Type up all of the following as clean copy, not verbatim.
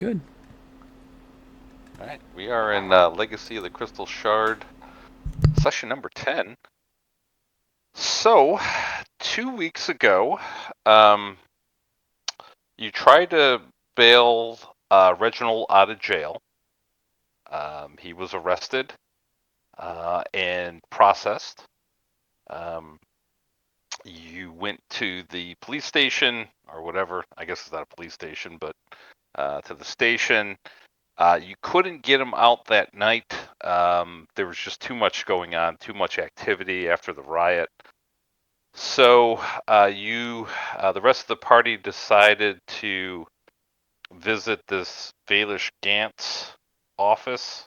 Good. All right, we are in Legacy of the Crystal Shard, session number 10. So, 2 weeks ago, um, you tried to bail Reginald out of jail. He was arrested and processed. Um, you went to the police station, or whatever. I guess it's not a police station, but to the station. You couldn't get him out that night. There was just too much going on, too much activity after the riot. So the rest of the party decided to visit this Vaelish Gant's office,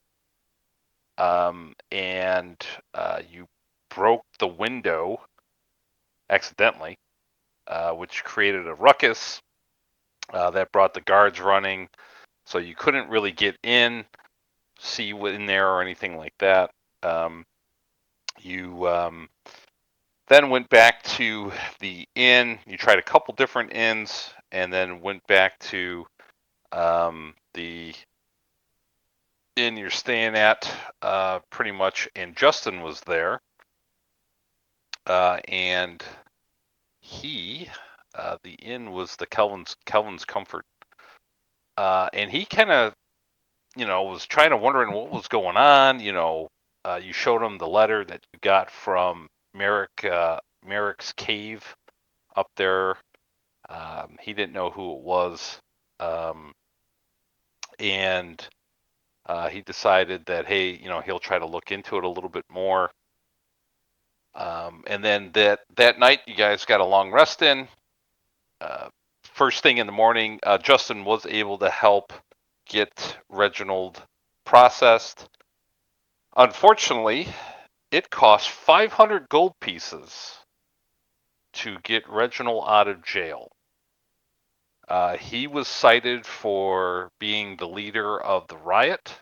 and you broke the window accidentally, which created a ruckus that brought the guards running. So you couldn't really get in, see what in there or anything like that. Um, you then went back to the inn. You tried a couple different inns, and then went back to the inn you're staying at, pretty much. And Justin was there, and the inn was the Kelvin's Comfort, and he kind of, was trying to wondering what was going on. You showed him the letter that you got from Merrick's cave up there. He didn't know who it was, um, and he decided that, hey, he'll try to look into it a little bit more. And then that night, you guys got a long rest in. Uh, First thing in the morning, Justin was able to help get Reginald processed. Unfortunately, it cost 500 gold pieces to get Reginald out of jail. He was cited for being the leader of the riot,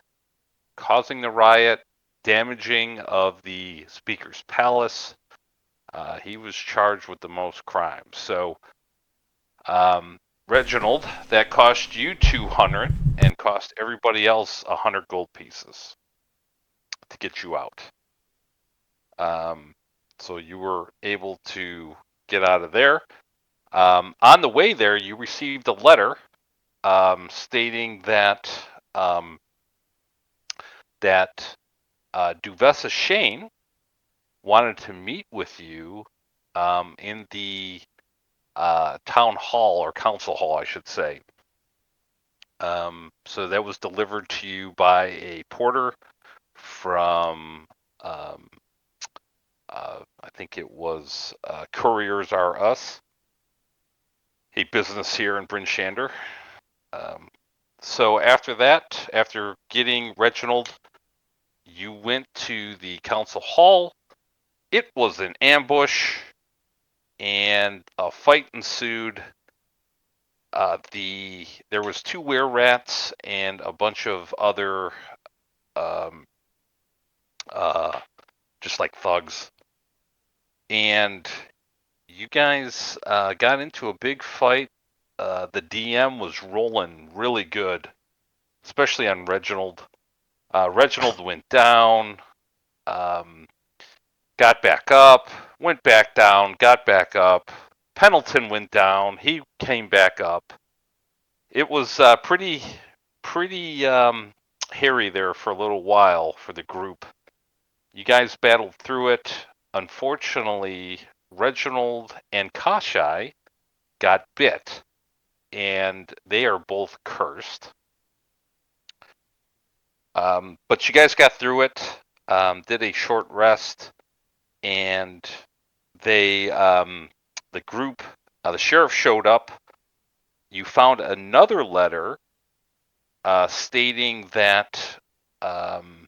causing the riot, damaging of the Speaker's palace. He was charged with the most crimes. So, Reginald, that cost you 200 and cost everybody else 100 gold pieces to get you out. Um, so you were able to get out of there. On the way there, you received a letter stating um, that Duvessa Shane wanted to meet with you in the town hall, or council hall, I should say. So that was delivered to you by a porter from, um, I think it was Couriers R Us, a business here in Bryn Shander. Um, so after that, after getting Reginald, you went to the council hall. It was an ambush, and a fight ensued. There was two were rats and a bunch of other, um, uh, just like thugs, and you guys got into a big fight. The DM was rolling really good, especially on Reginald. Reginald went down, um, got back up, went back down, got back up. Pendleton went down. He came back up. It was pretty hairy there for a little while for the group. You guys battled through it. Unfortunately, Reginald and Kashai got bit, and they are both cursed. But you guys got through it, did a short rest, and the group, the sheriff showed up. You found another letter stating that, um,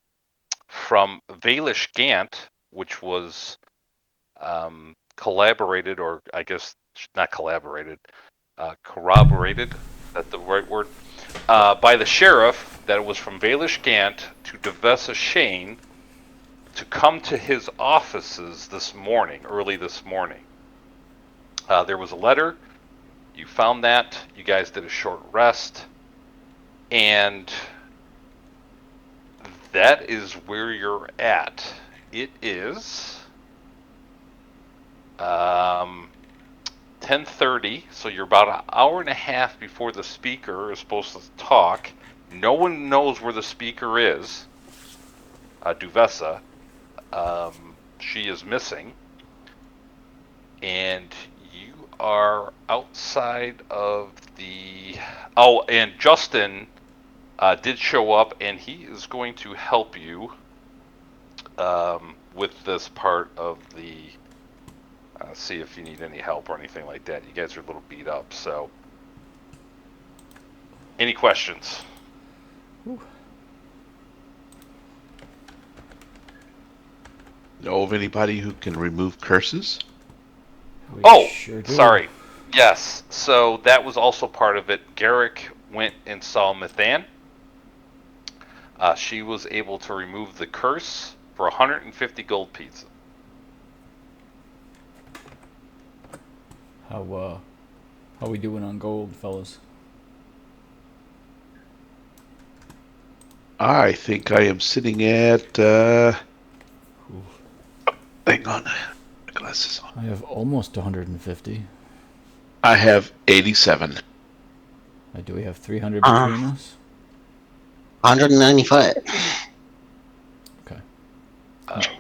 from Vaelish Gant, which was collaborated, or I guess not collaborated, corroborated, is that the right word? By the sheriff, that it was from Vaelish Gant to Duvessa Shane to come to his offices this morning, early this morning. There was a letter. You found that. You guys did a short rest. And that is where you're at. It is 10:30, so you're about an hour and a half before the speaker is supposed to talk. No one knows where the speaker is. Duvessa. She is missing. And you are outside of the... Oh, and Justin did show up, and he is going to help you with this part of the... see if you need any help or anything like that. You guys are a little beat up, so... Any questions? Ooh. Know of anybody who can remove curses? Oh, Sure do. sorry. Yes, so that was also part of it. Garrick went and saw Mathan. She was able to remove the curse for 150 gold pieces. How we doing on gold, fellas? I think I am sitting at. Hang on, my glasses on. I have almost 150. I have 87. Do we have 300 between us? 195. Okay.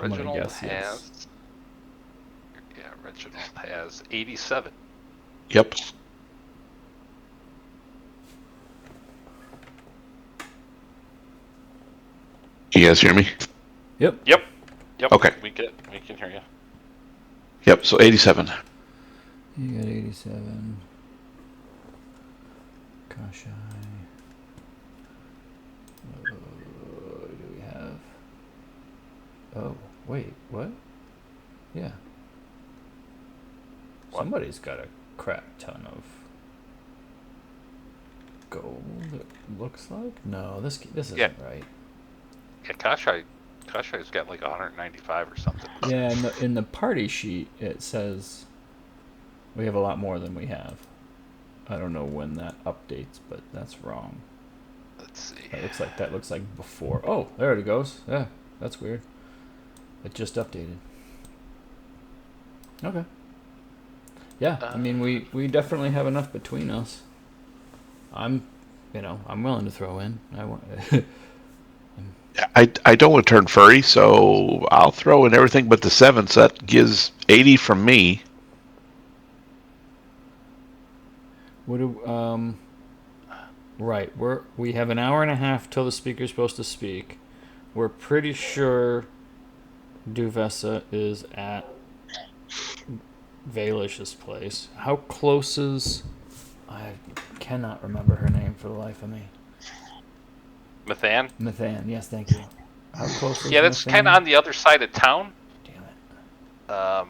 Reginald guess, has... yes. Yeah, Reginald has 87. Yep. You guys hear me? Yep. Yep. Okay. We can hear you. Yep. So 87. You got 87. Gosh, do we have? Oh, wait, what? Yeah. What? Somebody's got a crap ton of gold. It looks like. No, this isn't right. Yeah, Kashai's got like 195 or something. Yeah, in the party sheet it says we have a lot more than we have. I don't know when that updates, but that's wrong. Let's see. That looks like before. Oh, there it goes. Yeah, that's weird. It just updated. Okay. Yeah, I mean we definitely have enough between us. I'm willing to throw in. I want. I don't want to turn furry, so I'll throw in everything but the 7, so that gives 80 from me. What do Right, we have an hour and a half till the speaker's supposed to speak. We're pretty sure Duvessa is at Vaelish's place. How close is... I cannot remember her name for the life of me. Mathan? Mathan, yes, thank you. How close is Yeah, that's kind of on the other side of town. Damn it.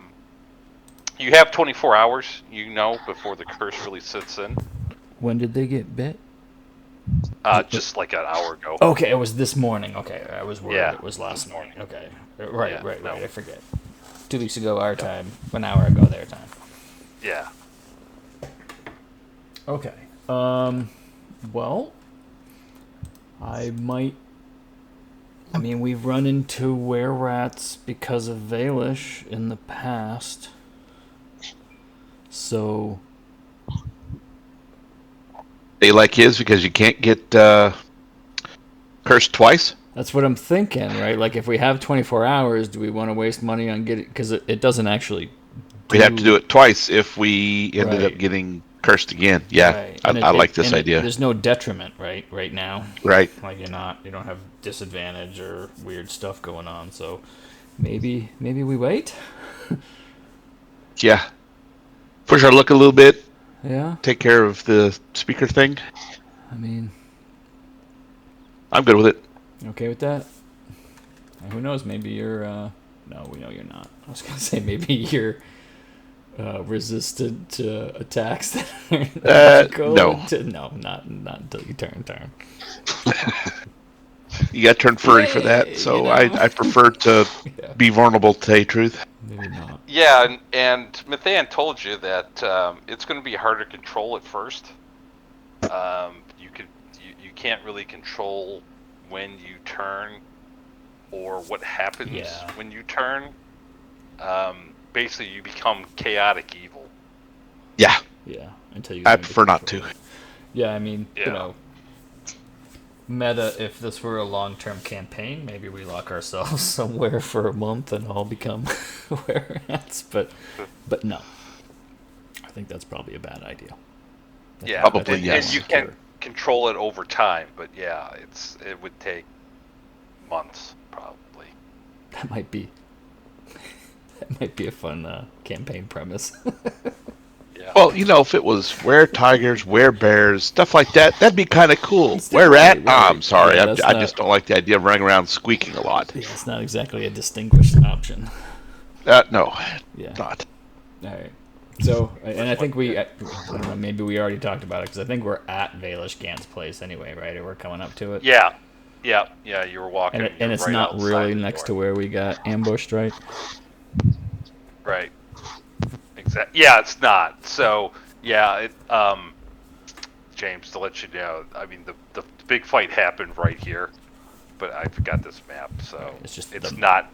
You have 24 hours, before the curse really sits in. When did they get bit? Just like an hour ago. Okay, it was this morning. Okay, I was worried it was last morning. Okay, right, Yeah, right. no. I forget. 2 weeks ago our time, an hour ago their time. Yeah. Okay. Well, we've run into were-rats because of Vaelish in the past. So... They like his because you can't get cursed twice? That's what I'm thinking, right? Like, if we have 24 hours, do we want to waste money on getting... Because it doesn't actually... We'd have to do it twice if we ended up getting cursed again. Yeah, right. I like this idea. There's no detriment, right now. Right. Like, you don't have disadvantage or weird stuff going on, so maybe we wait? Yeah. Push our luck a little bit. Yeah. Take care of the speaker thing. I mean... I'm good with it. Okay with that? And who knows, maybe you're... No, we know you're not. I was going to say maybe you're resistant to attacks that are no. No, not until you turn. You got to turn furry for that, so I prefer to be vulnerable, to tell you the truth. Maybe not. Yeah, and Mathan told you that it's going to be hard to control at first. You can't really control when you turn or what happens when you turn. Basically, you become chaotic evil. Yeah. Yeah, until you. I prefer not to. Yeah, I mean, Yeah. Meta, if this were a long-term campaign, maybe we lock ourselves somewhere for a month and all become were-rats, but no. I think that's probably a bad idea. Yeah, Probably, and yes. you can control it over time, but yeah, it would take months probably. That might be a fun campaign premise. Yeah. Well, if it was were-tigers, were-bears, stuff like that, that'd be kind of cool. Were-rat? Right. I'm sorry. Yeah, I just don't like the idea of running around squeaking a lot. Yeah, it's not exactly a distinguished option. No, Yeah. not. All right. So, and I think I don't know, maybe we already talked about it, because I think we're at Vaelish Gant's place anyway, right? Or we're coming up to it. Yeah. You were walking, and it's right not really the next door. to where we got ambushed, right? Right. Exactly. Yeah, it's not. So yeah, James, to let you know, I mean the big fight happened right here, but I forgot this map, so Right, it's not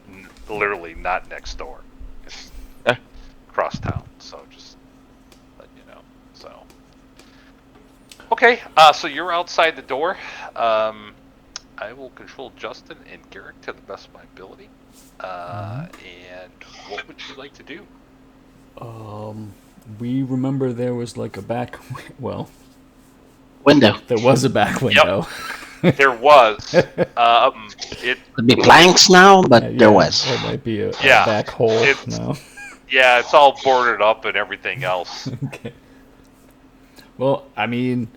literally not next door. It's across town. So just let you know. So okay, so you're outside the door. I will control Justin and Garrick to the best of my ability. And what would you like to do? We remember there was like a back, window. there was a back window. There was. It Could be planks now, but there was. There might be a Yeah, back hole it's- now. Yeah, it's all boarded up and everything else. Okay. Well, I mean,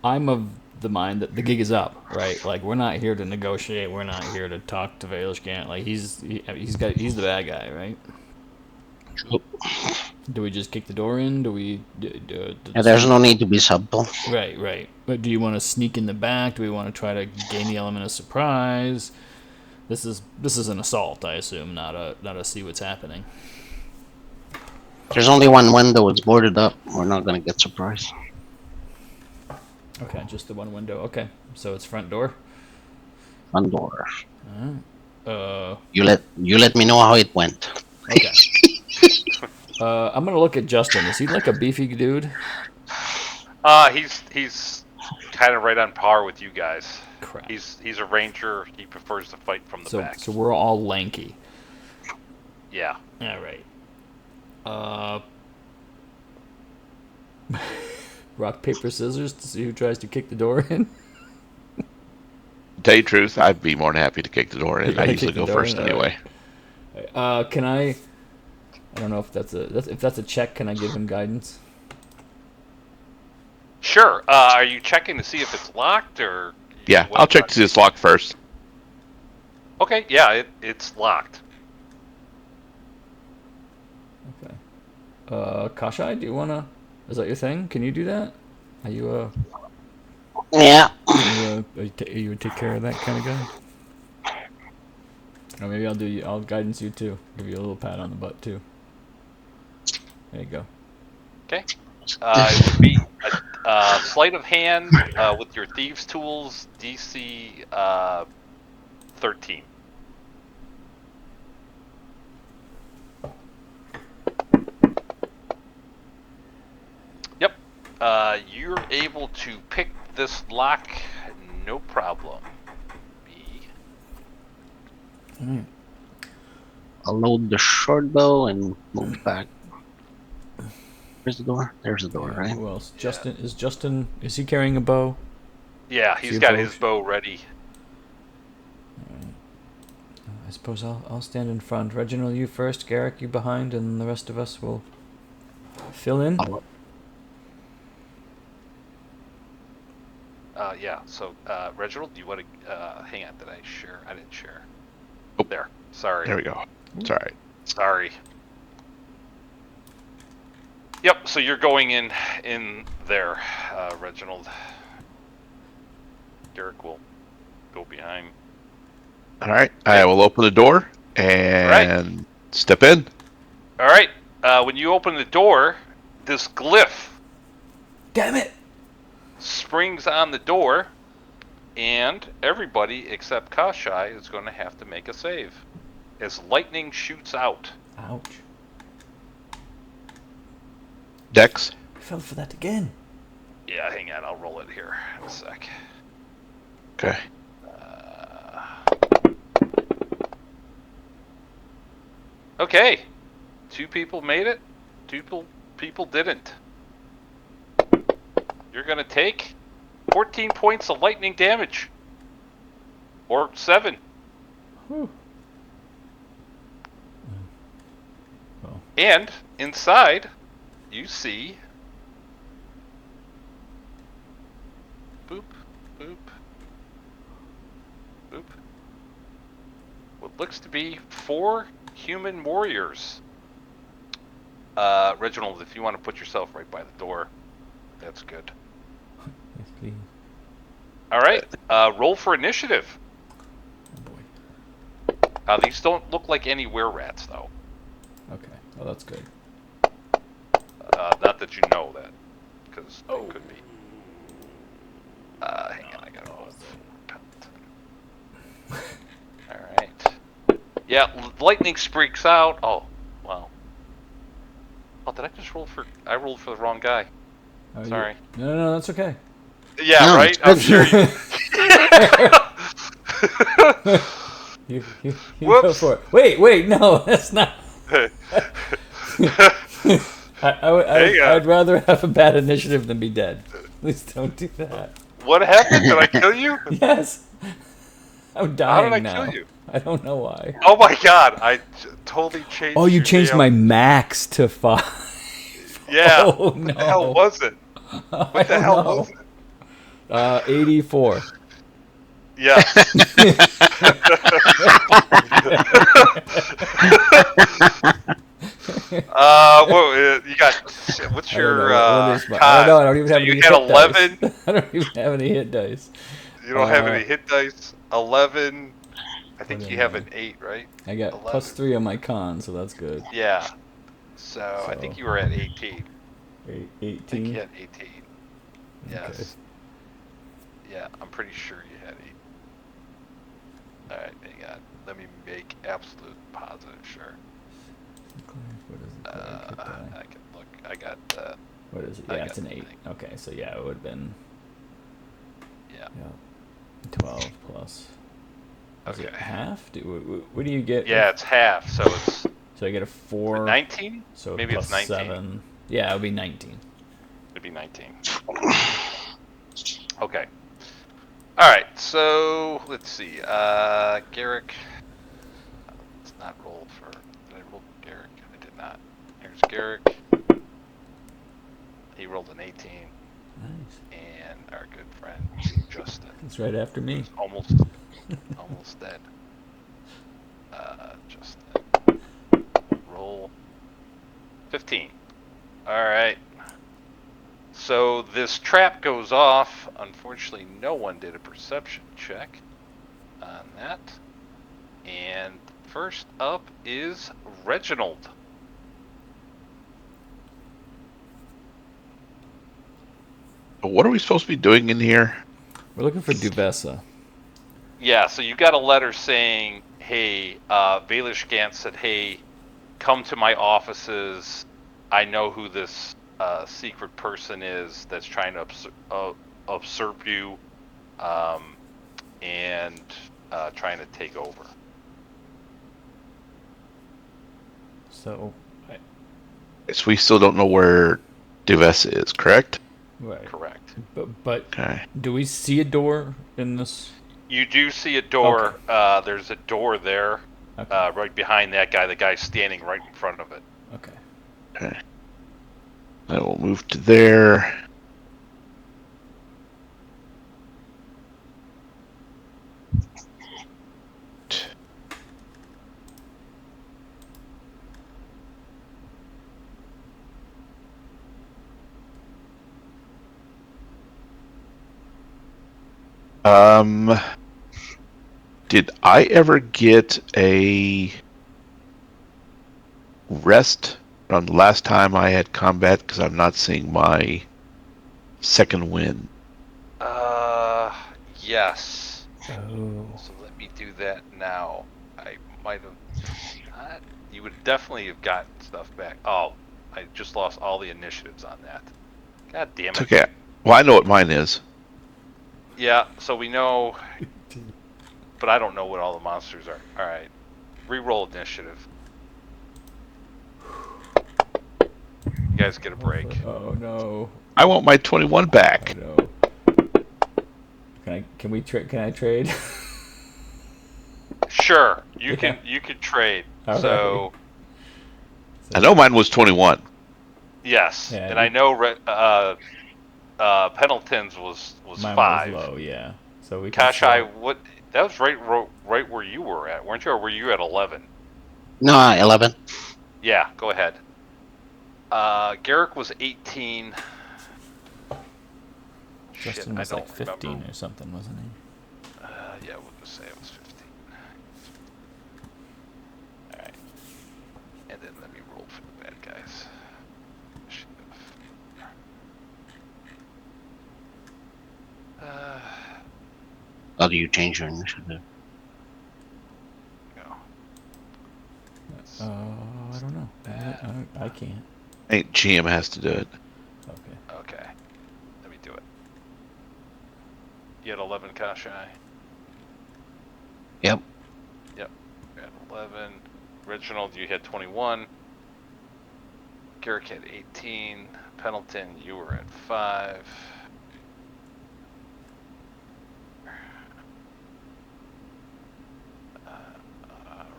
I'm of the mind that the gig is up, right? Like, we're not here to negotiate. We're not here to talk to Vaelish Gant. Like, he's the bad guy, right? Do we just kick the door in? Do we? There's no need to be subtle. Right. But do you want to sneak in the back? Do we want to try to gain the element of surprise? This is an assault, I assume, not a see what's happening. There's only one window. It's boarded up. We're not gonna get surprised. Okay, just the one window. Okay, so it's front door. One door. Uh, You let me know how it went. okay. I'm gonna look at Justin. Is he like a beefy dude? He's kind of right on par with you guys. Crap. He's a ranger. He prefers to fight from the back. So we're all lanky. Yeah. All right. Rock, paper, scissors to see who tries to kick the door in. Tell you the truth, I'd be more than happy to kick the door in. You I gotta usually kick the go door first in, anyway. Can I don't know if that's a check. Can I give him guidance? Sure. Are you checking to see if it's locked or? Yeah, I'll check to see it's locked first. Okay. Yeah, it's locked. Okay. Kashai, do you wanna? Is that your thing? Can you do that? Are you Yeah. you would take care of that kind of guy? Or maybe I'll guidance you too. Give you a little pat on the butt too. There you go. Okay. It would be a sleight of hand with your thieves' tools, DC 13. Yep. You're able to pick this lock, no problem. I'll load the short bow and move back. Where's the door? There's the door, right? Who else? Justin? Is he carrying a bow? Yeah, he's got his bow ready. I suppose I'll stand in front. Reginald, you first. Garrick, you behind, and the rest of us will fill in. Yeah. So, Reginald, do you want to hang on? Did I share? I didn't share. Oh, there. Sorry. There we go. It's all right. Sorry. Yep. So you're going in there, Reginald. Derek will go behind. All right. I will open the door and step in. All right. When you open the door, this glyph. Damn it! springs on the door, and everybody except Kashai is going to have to make a save as lightning shoots out. Ouch. Dex. I fell for that again. Yeah, hang on, I'll roll it here in a sec. Okay. Okay, 2 people made it, 2 people didn't. You're going to take 14 points of lightning damage. Or 7. Whew. Well, And inside, you see... Boop, boop, boop. What looks to be 4 human warriors. Reginald, if you want to put yourself right by the door, that's good. yes, please. Alright, roll for initiative. Oh boy. These don't look like any were-rats, though. Okay. Well, that's good. Not that you know that, because they could be. Hang on, I gotta roll. Alright. Yeah, lightning streaks out. Oh, wow. Oh, did I just roll for... I rolled for the wrong guy. Oh, Sorry. No, that's okay. Yeah, No, right? I'm sure you... You go Whoops. for it. Wait, no, that's not. I'd rather have a bad initiative than be dead. Please don't do that. What happened? Did I kill you? Yes. I'm How dying did I now. kill you? I don't know why. Oh my god, I totally changed Oh, you your changed damn- my max to 5. Yeah. Oh, What the hell no. was it? I What the don't hell know. was it? 84. Yes. Well, you got... What's I don't your know. What is my, con? I don't know. I don't even So have you any had hit 11. dice. I don't even have any hit dice. You don't have Uh, any hit dice. 11. I think what you am have I? an 8, right? I got 11. plus 3 on my con, so that's good. Yeah. So I think you were at 18. I think 18. you had 18. Yes. Okay. Yeah, I'm pretty sure you had 8. Alright, hang on. Let me make absolute positive sure. What is it? Hit die? I can look. I got What is it? I Yeah, it's got an 8. the thing. Okay, so yeah, it would have been yeah. 12 plus. Is it Okay. half? What do you get? Yeah, it's half, so it's So I get a 4. 19? So Maybe plus it's 19. 7. Yeah, it would be 19. It'd be 19. Okay. Alright, so let's see. Garrick. Let's not roll for. Did I roll for Garrick? I did not. Here's Garrick. He rolled an 18. Nice. And our good friend Justin. It's right after me. Almost dead. Justin. Roll 15. Alright. So this trap goes off. Unfortunately, no one did a perception check on that. And first up is Reginald. What are we supposed to be doing in here? We're looking for Duvessa. Yeah, so you got a letter saying, hey, Vaelish Gant said, hey, come to my offices. I know who this secret person is that's trying to usurp you and trying to take over. So, So we still don't know where Duvessa is, correct? right. Correct. But Okay. do we see a door in this? You do see a door. Okay. There's a door there Okay. right behind that guy. The guy's standing right in front of it. Okay. Okay. I will move to there. Did I ever get a rest from the last time I had combat? Because I'm not seeing my second win. Yes. Oh. So let me do that now. I might have not. You would definitely have gotten stuff back. Oh, I just lost all the initiatives on that. God damn It's it. okay. Well, I know what mine is. Yeah, so we know, but I don't know what all the monsters are. All right. Reroll initiative. You guys get a break. Oh no. I want my 21 back. Oh no. Can we trade? Can I trade? Sure, you Yeah. can trade. All right. So I know mine was 21. yes, Yeah. and I know Pendleton's was Mine was 5. low. Yeah. So we can Kashai, swap. what? That was right where you were at, weren't you? Or were you at 11? No, 11. Yeah, go ahead. Garrick was 18. Shit, Justin I was like don't 15 remember. or something, wasn't he? Yeah, we'll just say it was 15. All right, and then let me roll for the bad guys. How do you change your initiative? Go. I don't know. I can't. I think GM has to do it. Okay. Okay, let me do it. You had 11, Kashai? Yep. Yep, you had 11. Reginald, you had 21. Garrick had 18. Pendleton, you were at 5.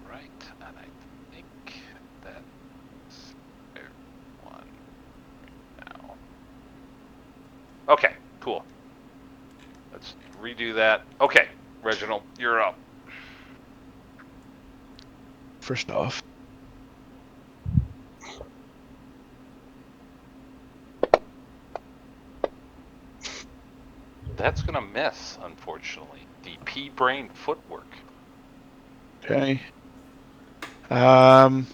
Alright, and I think that's everyone now. Okay, cool. Let's redo that. Okay, Reginald, you're up. First off, That's gonna miss, unfortunately. The pea brain footwork. okay. Hell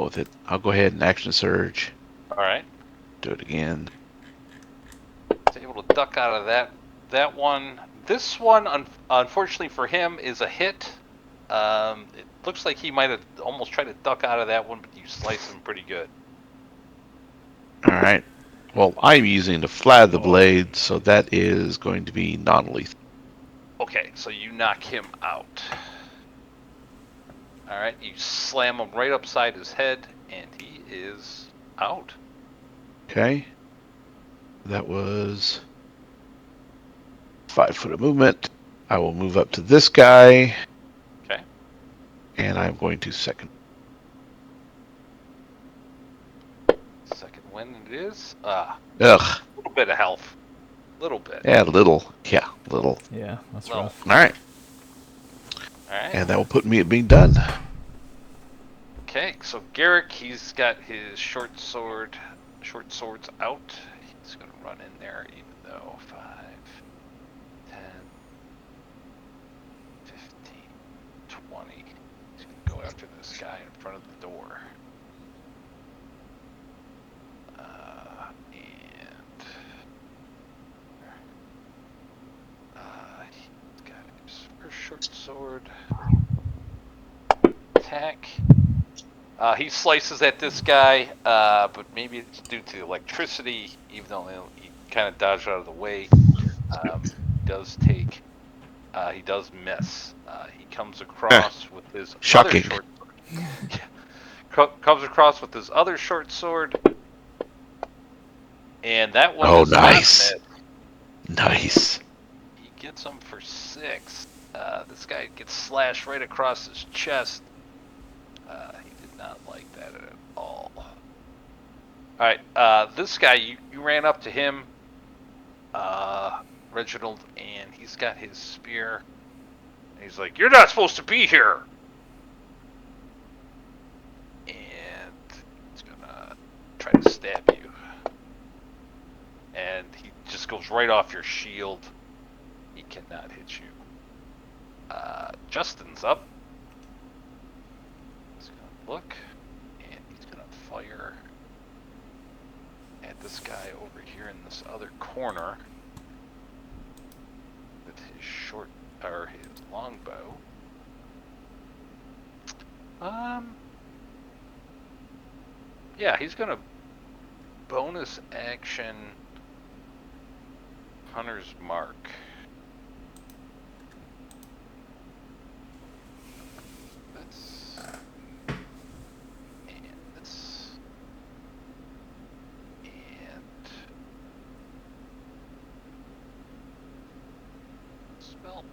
with it. I'll go ahead and action surge. Alright. Do it again. He's able to duck out of that one. This one, unfortunately for him, is a hit. It looks like he might have almost tried to duck out of that one, but you slice him pretty good. All right. Well, I'm using the flat of the blade, so that is going to be non-lethal. Okay, so you knock him out. Alright, you slam him right upside his head, and he is out. Okay. That was 5 foot of movement. I will move up to this guy. Okay. And I'm going to second. Second win it is. Ugh. A little bit of health. Little bit. Yeah, little. Yeah, little. Yeah, that's Little. rough. All right. Alright. And that will put me at being done. Okay, so Garrick, he's got his short swords out. He's gonna run in there, even though 5, 10, 15, 20. He's gonna go after this guy in front of the door. He's got his first short sword. Attack. He slices at this guy, but maybe it's due to electricity, even though he kind of dodged out of the way. He does miss. He comes across with his other Shocking. short sword. Comes across with his other short sword, and that one Oh, is nice. not a miss. Nice. He gets him for 6. This guy gets slashed right across his chest. He did not like that at all. Alright, this guy, you ran up to him, Reginald, and he's got his spear. And he's like, "You're not supposed to be here!" And he's gonna try to stab you. And he just goes right off your shield. He cannot hit you. Justin's up. He's gonna look, and he's gonna fire at this guy over here in this other corner. his his longbow. Yeah, he's gonna bonus action Hunter's Mark. This and this and spell.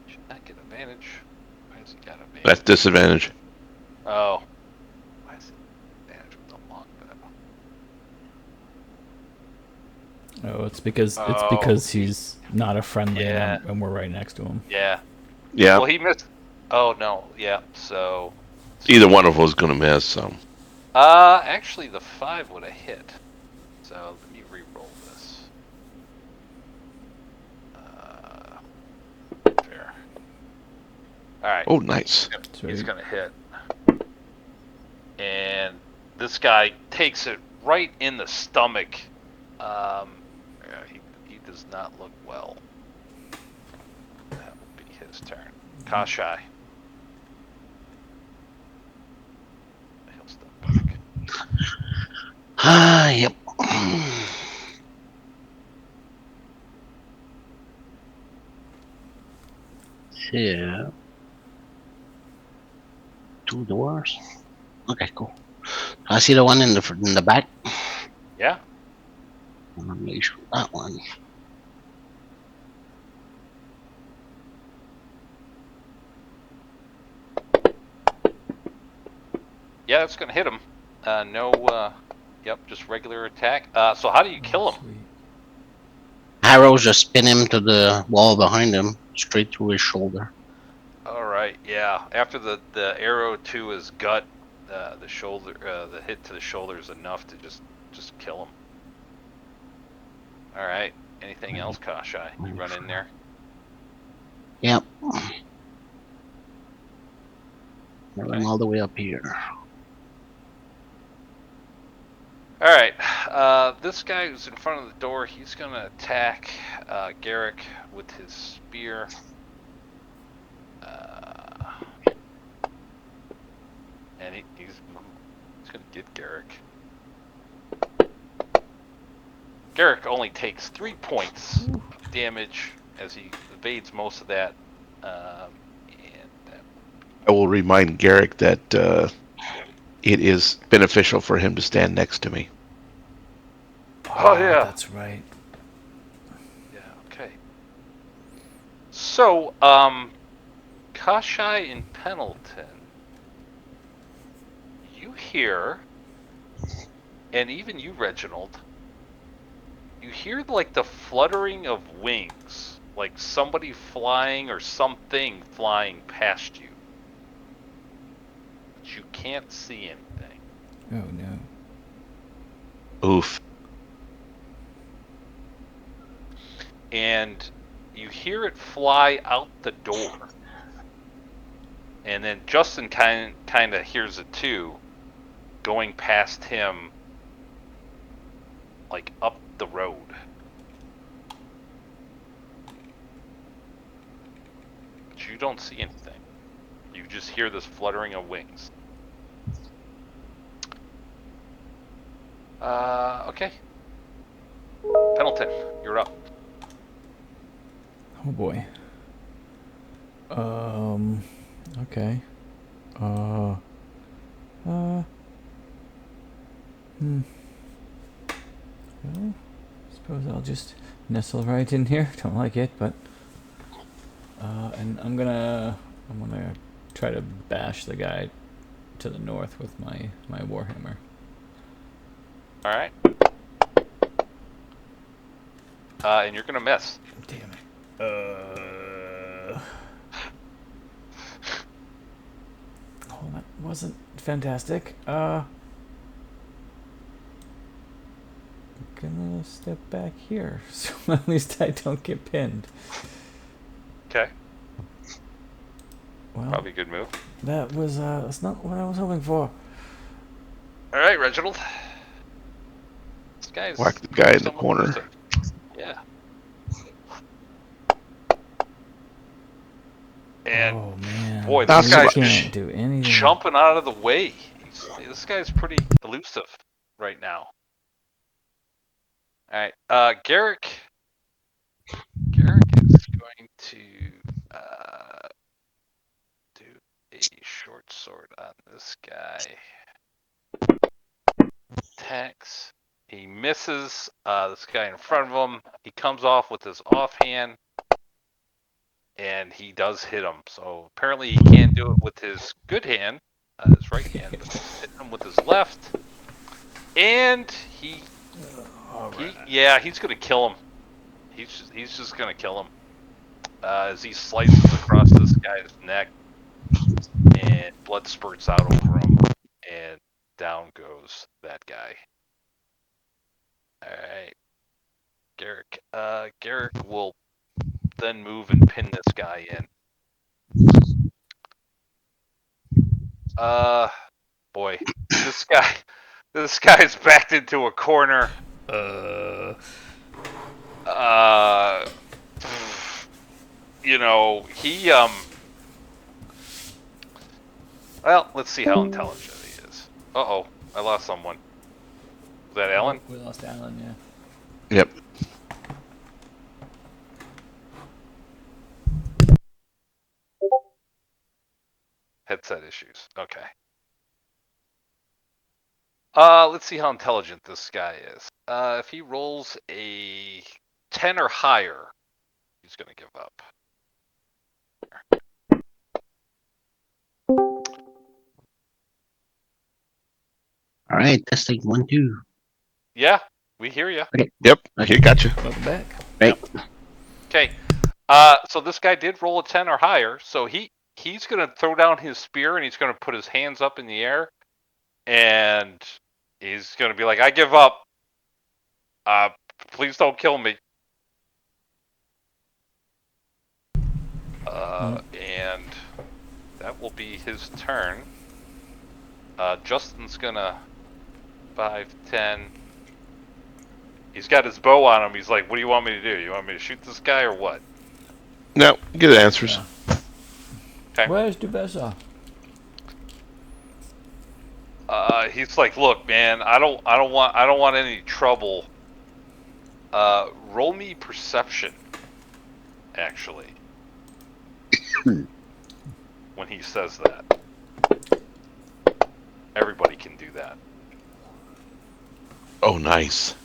Should not get advantage. Why has he got advantage? That's disadvantage. Oh. Why is it advantage with the longbow? Oh, it's because he's not a friendly, Yeah. and we're right next to him. Yeah. Yeah. Well, he missed. Oh no. Yeah. So. Either one of us is going to miss, so. Actually, the 5 would have hit. So let me re-roll this. Fair. All right. Oh, nice. He's gonna hit. And this guy takes it right in the stomach. Yeah, he does not look well. That will be his turn. Kashai. He'll step back. Yep. So, 2 doors. Okay, cool. I see the one in the back. Yeah. I'm gonna make sure that one. Yeah, it's gonna hit him. Yep, just regular attack. So how do you kill him? Sweet. Arrows just spin him to the wall behind him, straight through his shoulder. All right, yeah. After the arrow to his gut, the shoulder, the hit to the shoulder is enough to just kill him. All right. Anything else, Kashai? You run in there. Yep. Run all the way up here. All right. This guy who's in front of the door, he's gonna attack Garrick with his spear. And he's gonna get Garrick. Garrick only takes 3 points of damage as he evades most of that. I will remind Garrick that it is beneficial for him to stand next to me. Oh yeah, That's right. yeah. Okay. So, Kashai and Pendleton, you hear, and even you, Reginald, you hear like the fluttering of wings, like somebody flying or something flying past you. But you can't see anything. Oh no. Oof. And you hear it fly out the door. And then Justin kind of hears it too, going past him, like up the road. But you don't see anything. You just hear this fluttering of wings. Okay. Pendleton, you're up. Oh boy. Okay. Well, suppose I'll just nestle right in here. Don't like it, but and I'm gonna try to bash the guy to the north with my warhammer. All right. And you're gonna miss. Damn it. Oh, that wasn't fantastic. I'm gonna step back here, so at least I don't get pinned. Okay. Well, Probably a good move. that was that's not what I was hoping for. All right, Reginald. This guy's Whack the guy in the somewhat corner. elusive. Yeah. And Oh man, boy, this That's we guy's what- can't do anything. jumping out of the way. This guy's pretty elusive right now. All right, Garrick. Garrick is going to do a short sword on this guy. Attacks. He misses this guy in front of him. He comes off with his offhand, and he does hit him. So apparently he can't do it with his good hand, his right hand, but he's hitting him with his left. And he's gonna kill him. He's just gonna kill him as he slices across this guy's neck, and blood spurts out over him, and down goes that guy. All right, Garrick. Garrick will then move and pin this guy in. Boy, this guy's backed into a corner. He Well, let's see how intelligent he is. Uh-oh, I lost someone. Was that Alan? We lost Alan. Yeah. Yep. Headset issues. Okay. Let's see how intelligent this guy is. If he rolls a 10 or higher, he's gonna give up. All right, testing 1, 2. Yeah, we hear you. Yep. Here, gotcha. Welcome back. Right. Okay. So this guy did roll a 10 or higher, so he's gonna throw down his spear and he's gonna put his hands up in the air, and he's gonna be like, "I give up. Please don't kill me." And that will be his turn. Justin's gonna 5, 10. He's got his bow on him. He's like, "What do you want me to do? You want me to shoot this guy or what?" No, get answers. Yeah. Okay. Where's Duvessa? He's like, "Look, man, I don't want any trouble. Roll me perception, actually." When he says that, everybody can do that. Oh, nice.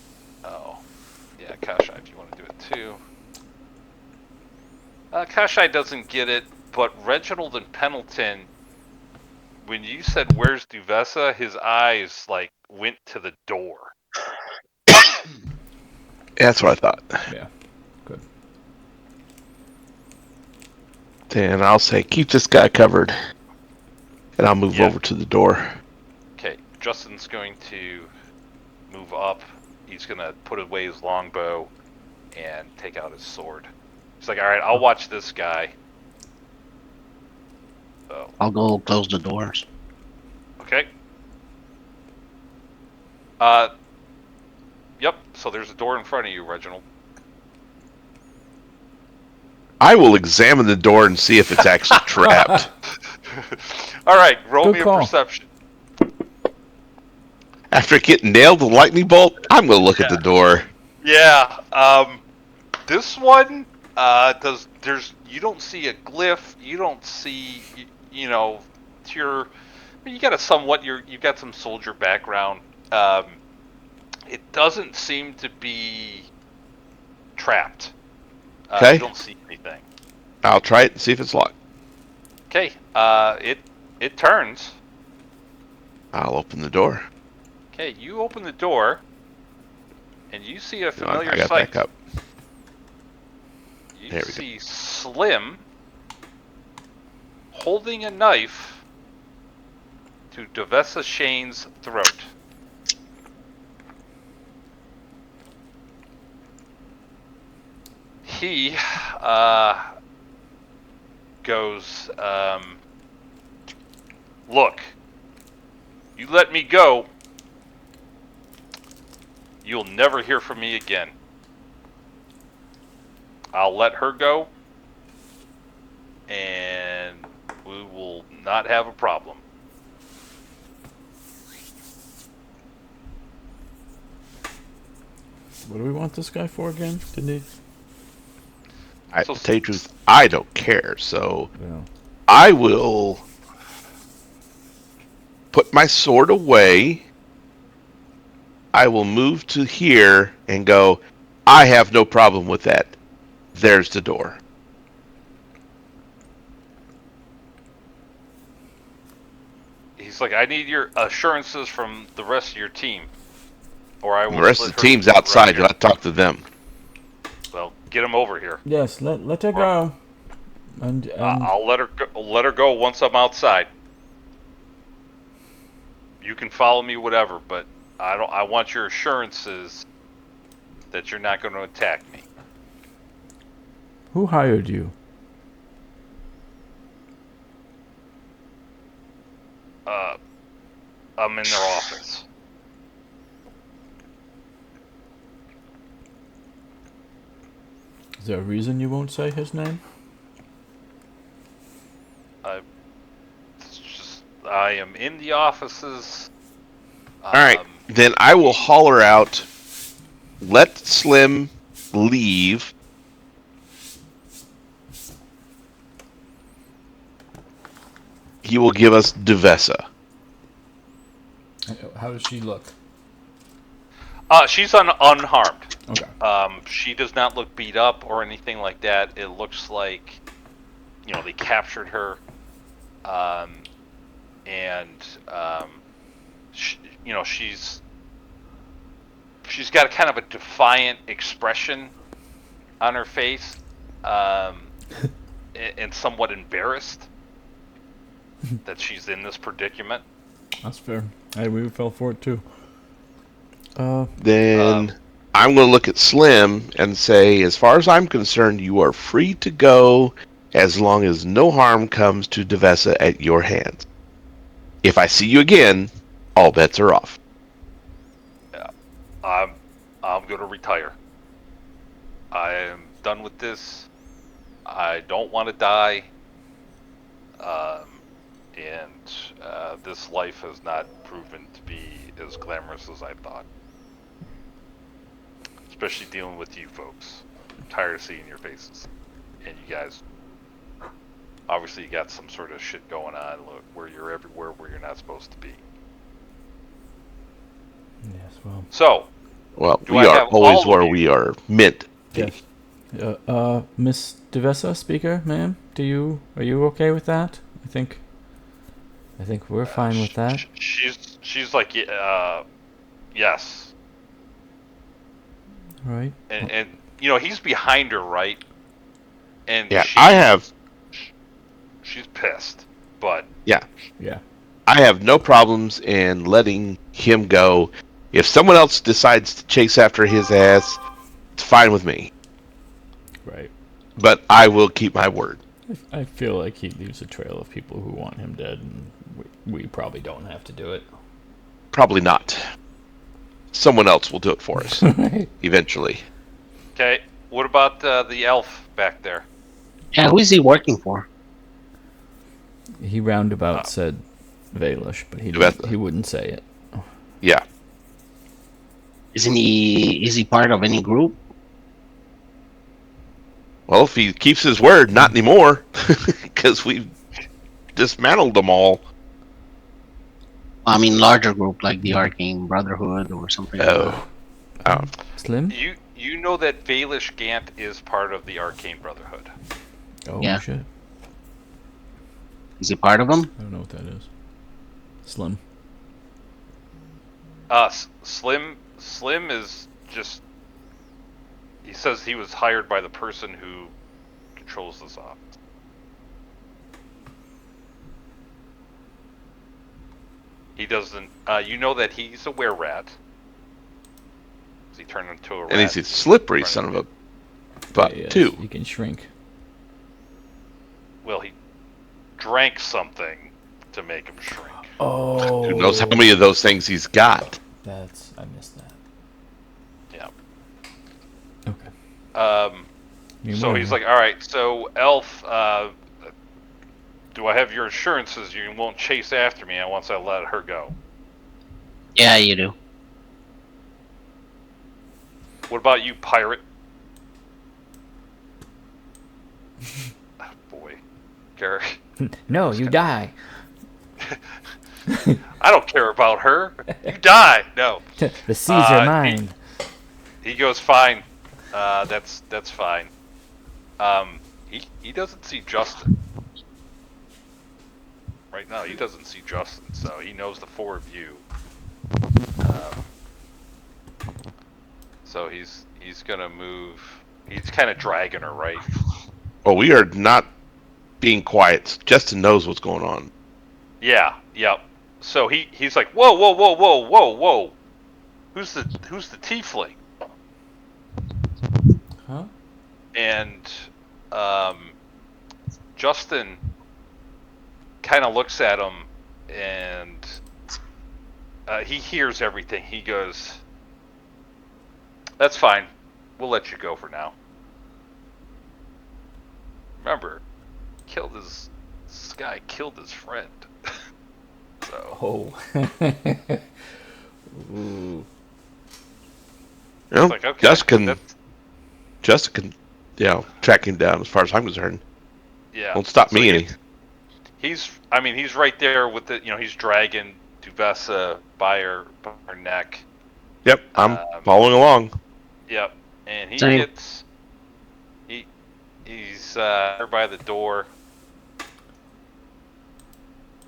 Oh, yeah, Kashai, if you want to do it too. Kashai doesn't get it, but Reginald and Pendleton, when you said, "Where's Duvessa?" his eyes, like, went to the door. That's what I thought. Yeah. Good. Then I'll say, keep this guy covered. And I'll move over to the door. Okay, Justin's going to move up. He's going to put away his longbow and take out his sword. He's like, "All right, I'll watch this guy." So, I'll go close the doors. okay. Yep, so there's a door in front of you, Reginald. I will examine the door and see if it's actually trapped. All right, roll Good me call. a perception. After getting nailed with a lightning bolt, I'm going to look at the door. Yeah, this one you don't see a glyph, you don't see, you got some soldier background. It doesn't seem to be trapped. Okay. You don't see anything. I'll try it and see if it's locked. Okay, it turns. I'll open the door. Okay, you open the door, and you see a familiar I got sight. back up. You There we see Slim holding a knife to Duvessa Shane's throat. He goes, "Look, you let me go, you'll never hear from me again. I'll let her go, and we will not have a problem. What do we want this guy for again? Didn't he? So- To tell you the truth, I don't care. So Yeah. I will put my sword away. I will move to here and go, I have no problem with that. There's the door. He's like, I need your assurances from the rest of your team, or I will The rest slit of the her team's throat outside. right You here. got to talk to them. Well, get him over here. Yes. Let her go. And I'll let her go once I'm outside. You can follow me, whatever, but I want your assurances that you're not going to attack me. who hired you? I'm in their office. Is there a reason you won't say his name? I am in the offices. All right. Then I will holler out, let Slim leave. He will give us Duvessa. How does she look? She's unharmed. Okay. She does not look beat up or anything like that. It looks like, they captured her, she's got a kind of a defiant expression on her face, and somewhat embarrassed that she's in this predicament. That's fair. Hey, we fell for it too. Then I'm going to look at Slim and say, as far as I'm concerned, you are free to go as long as no harm comes to Duvessa at your hands. If I see you again, all bets are off. Yeah, I'm going to retire. I am done with this. I don't want to die. This life has not proven to be as glamorous as I thought. Especially dealing with you folks. I'm tired of seeing your faces. And you guys, obviously you got some sort of shit going on, look, where you're everywhere where you're not supposed to be. Yes. Well. So, Well, do we I are have always all where of you? we are meant to be. Yes. Miss Duvessa, speaker, ma'am, are you okay with that? I think we're fine with that. She's like, yes. All right. And he's behind her, right? And Yeah, I have. She's pissed, but Yeah, Yeah. I have no problems in letting him go. If someone else decides to chase after his ass, it's fine with me. Right. But I will keep my word. I feel like he leaves a trail of people who want him dead, and we probably don't have to do it. Probably not. Someone else will do it for us eventually. okay. What about the elf back there? Yeah, who is he working for? He roundabout said Vaelish, but he wouldn't say it. Yeah. Is he part of any group? Well, if he keeps his word, not anymore, because we've dismantled them all. I mean, larger group like the Arcane Brotherhood or something. Oh. Slim? You know that Vaelish Gant is part of the Arcane Brotherhood. Oh Yeah. shit! Is he part of them? I don't know what that is. Slim. Slim is just. He says he was hired by the person who controls this office. He doesn't. You know that he's a were-rat. He turned into a rat. And he's a slippery son of a butt, Yes, too. He can shrink. Well, he drank something to make him shrink. Oh. Who knows how many of those things he's got? I missed that. Yeah. Okay. So he's like, all right, so Elf, Do I have your assurances you won't chase after me once I let her go? Yeah, you do. What about you, pirate? Oh, boy. Garrick. No, you die. I don't care about her. You die. No. The seas are Uh, mine. He goes, fine. That's fine. He doesn't see Justin. Right now, he doesn't see Justin, so he knows the four of you. So he's gonna move. He's kind of dragging her, right? Well, we are not being quiet. Justin knows what's going on. Yeah, yep. So he's like, whoa, whoa, whoa, whoa, whoa, whoa. Who's the tiefling? Huh? And Justin kind of looks at him, and he hears everything. He goes, "That's fine. We'll let you go for now. Remember, this guy killed his friend." So Oh. Ooh. You know, it's like, okay, Justin can, track him down. As far as I'm concerned, yeah. won't stop So me any. he's right there with the, he's dragging Duvessa by her neck. Yep, I'm following along. Yep, and he Same. gets he's her by the door.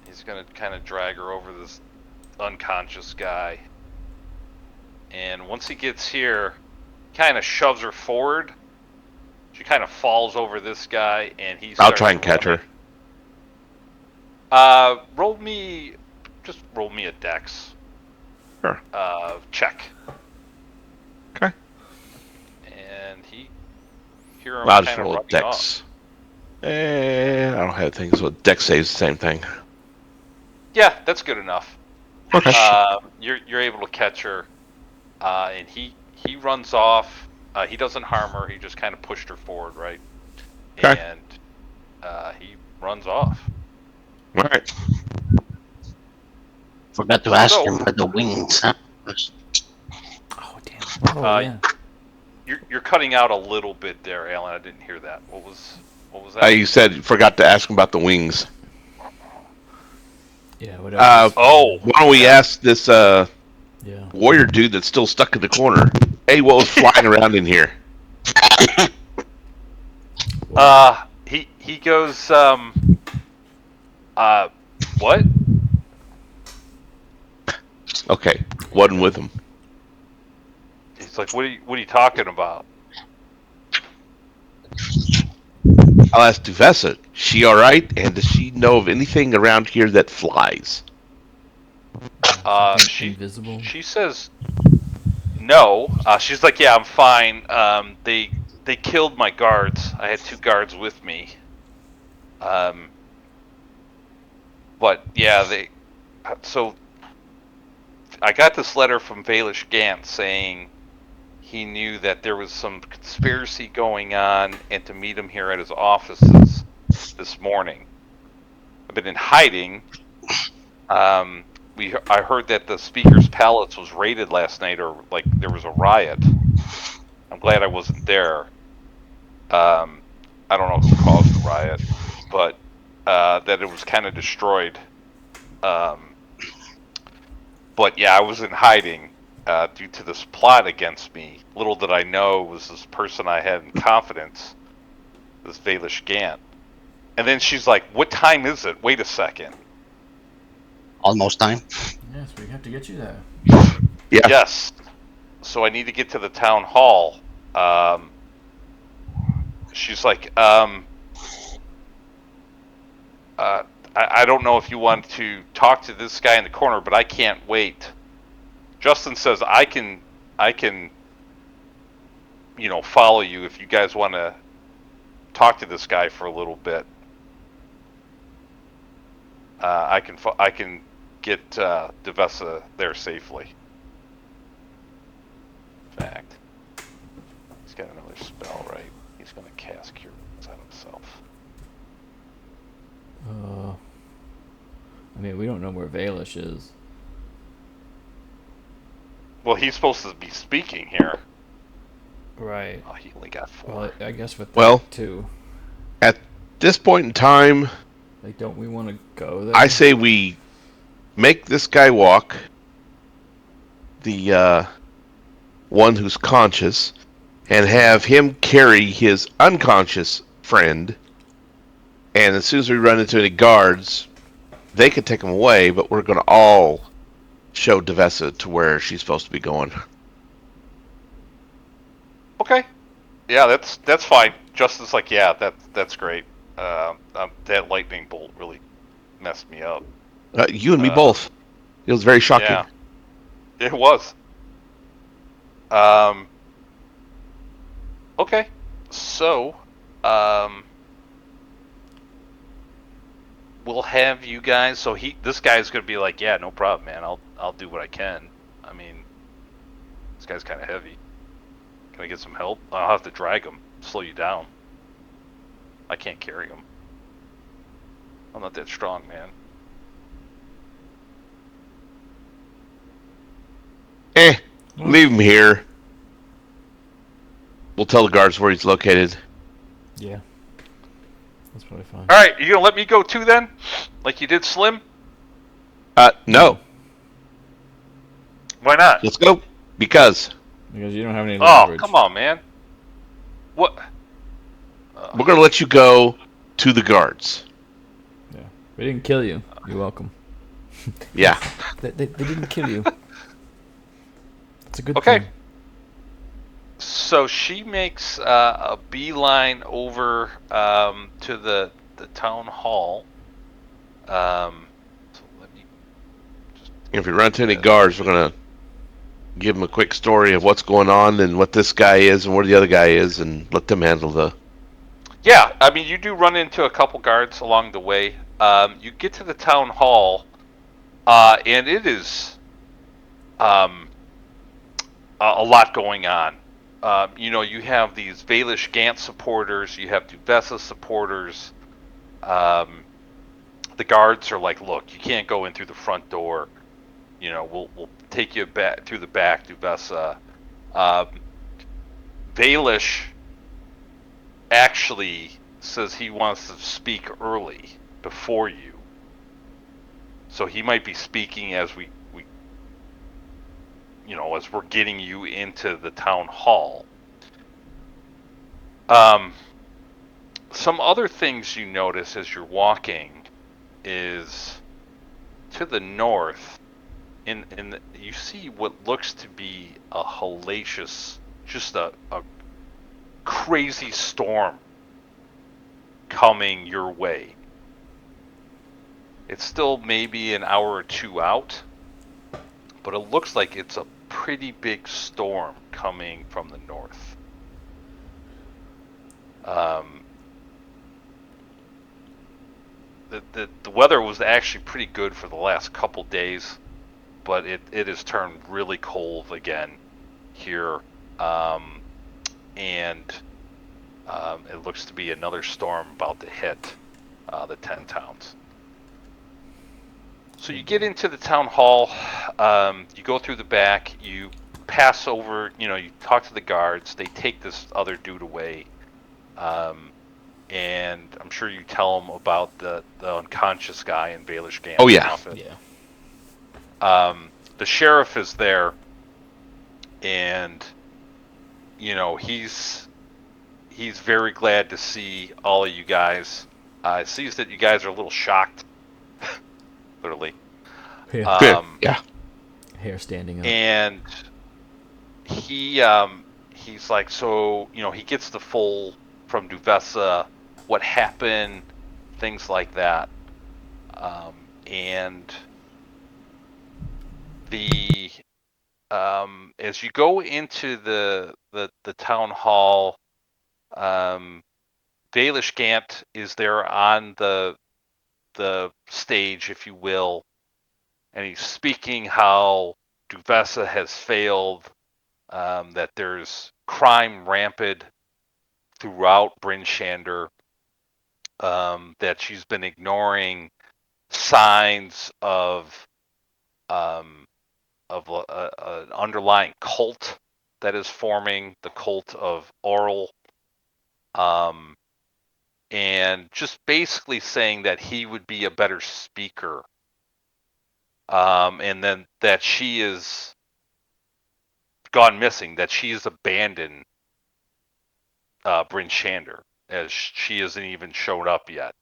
He's gonna kind of drag her over this unconscious guy, and once he gets here, kind of shoves her forward. She kind of falls over this guy, and he I'll starts try and catch her. roll me a dex. Sure. Check. Okay. And hear him I'll just kind of roll a running dex. off. I don't have things, so dex saves the same thing. Yeah, that's good enough. Okay. You're able to catch her, and he runs off. He doesn't harm her. He just kind of pushed her forward, right? Okay. And he runs off. All right. Forgot to ask So- him for the wings. Huh? Oh, damn it. Oh, yeah. You're cutting out a little bit there, Alan. I didn't hear that. What was that? You said forgot to ask him about the wings. Yeah, whatever. Why don't we ask this Yeah. warrior dude that's still stuck in the corner? Hey, what was flying around in here? He goes, what? Okay, wasn't with him. He's like, what are you talking about? I'll ask Duvessa. She all right? And does she know of anything around here that flies? Invisible. She says no. She's like, yeah, I'm fine. They killed my guards. I had 2 guards with me. But yeah, so I got this letter from Vaelish Gant saying he knew that there was some conspiracy going on, and to meet him here at his offices this morning. I've been in hiding. I heard that the Speaker's palace was raided last night, or like there was a riot. I'm glad I wasn't there. I don't know who caused the riot, but that it was kind of destroyed. But yeah, I was in hiding due to this plot against me. Little did I know it was this person I had in confidence, this Vaelish Gant. And then she's like, "What time is it? Wait a second." Almost time. Yes, we have to get you there. Yeah. Yes. So I need to get to the town hall. She's like, I don't know if you want to talk to this guy in the corner, but I can't wait. Justin says I can, follow you if you guys want to talk to this guy for a little bit. I can get Duvessa there safely. In fact, he's got another spell, right? He's going to cast Cure Wounds on himself. I mean, we don't know where Vaelish is. Well, he's supposed to be speaking here. Right. Oh, he only got 4. Well, I guess with that Well, too. at this point in time, Like, don't we want to go there? I say we make this guy walk, the one who's conscious, and have him carry his unconscious friend. And as soon as we run into any guards, they can take him away, but we're going to all show Duvessa to where she's supposed to be going. Okay. Yeah, that's fine. Justin's like, yeah, that's great. That lightning bolt really messed me up. You and me both. It was very shocking. Yeah, it was. Okay, so we'll have you guys. So this guy's gonna be like, yeah, no problem, man. I'll do what I can. I mean, this guy's kind of heavy. Can I get some help? I'll have to drag him, slow you down. I can't carry him. I'm not that strong, man. Leave him here. We'll tell the guards where he's located. Yeah. That's probably fine. All right, you gonna let me go too then, like you did Slim? No. Why not? Let's go. Because Because you don't have any Oh, leverage. come on, man. What? we're going to let you go to the guards. Yeah. We didn't kill you. You're welcome. Yeah. They didn't kill you. It's a good Okay. thing. So she makes a beeline over to the town hall. So let me just If we run into any guards, we're going to give them a quick story of what's going on and what this guy is and where the other guy is and let them handle the... Yeah, I mean, you do run into a couple guards along the way. You get to the town hall, and it is a lot going on. You have these Vaelish Gant supporters, you have Duvessa supporters. The guards are like, look, you can't go in through the front door. We'll take you back through the back, Duvessa. Vaelish actually says he wants to speak early before you. So he might be speaking as as we're getting you into the town hall. Some other things you notice as you're walking is to the north, you see what looks to be a hellacious, just a crazy storm coming your way. It's still maybe an hour or two out, but it looks like it's a pretty big storm coming from the north. The weather was actually pretty good for the last couple days, but it has turned really cold again here, and it looks to be another storm about to hit the 10 towns. So you get into the town hall, you go through the back, you pass over, you talk to the guards, they take this other dude away, and I'm sure you tell them about the unconscious guy in Vaelish Gant's office. Yeah. The sheriff is there, and he's very glad to see all of you guys. Sees that you guys are a little shocked, literally. Yeah. Yeah. Hair standing up. And he's like, so he gets the full from Duvessa, what happened, things like that, and the as you go into the town hall, Vaelish Gant is there on the stage, if you will, and he's speaking how Duvessa has failed, that there's crime rampant throughout Bryn Shander, that she's been ignoring signs of an underlying cult that is forming, the cult of Oral, and just basically saying that he would be a better speaker, and then that she is gone missing, that she has abandoned Bryn Shander, as she hasn't even shown up yet.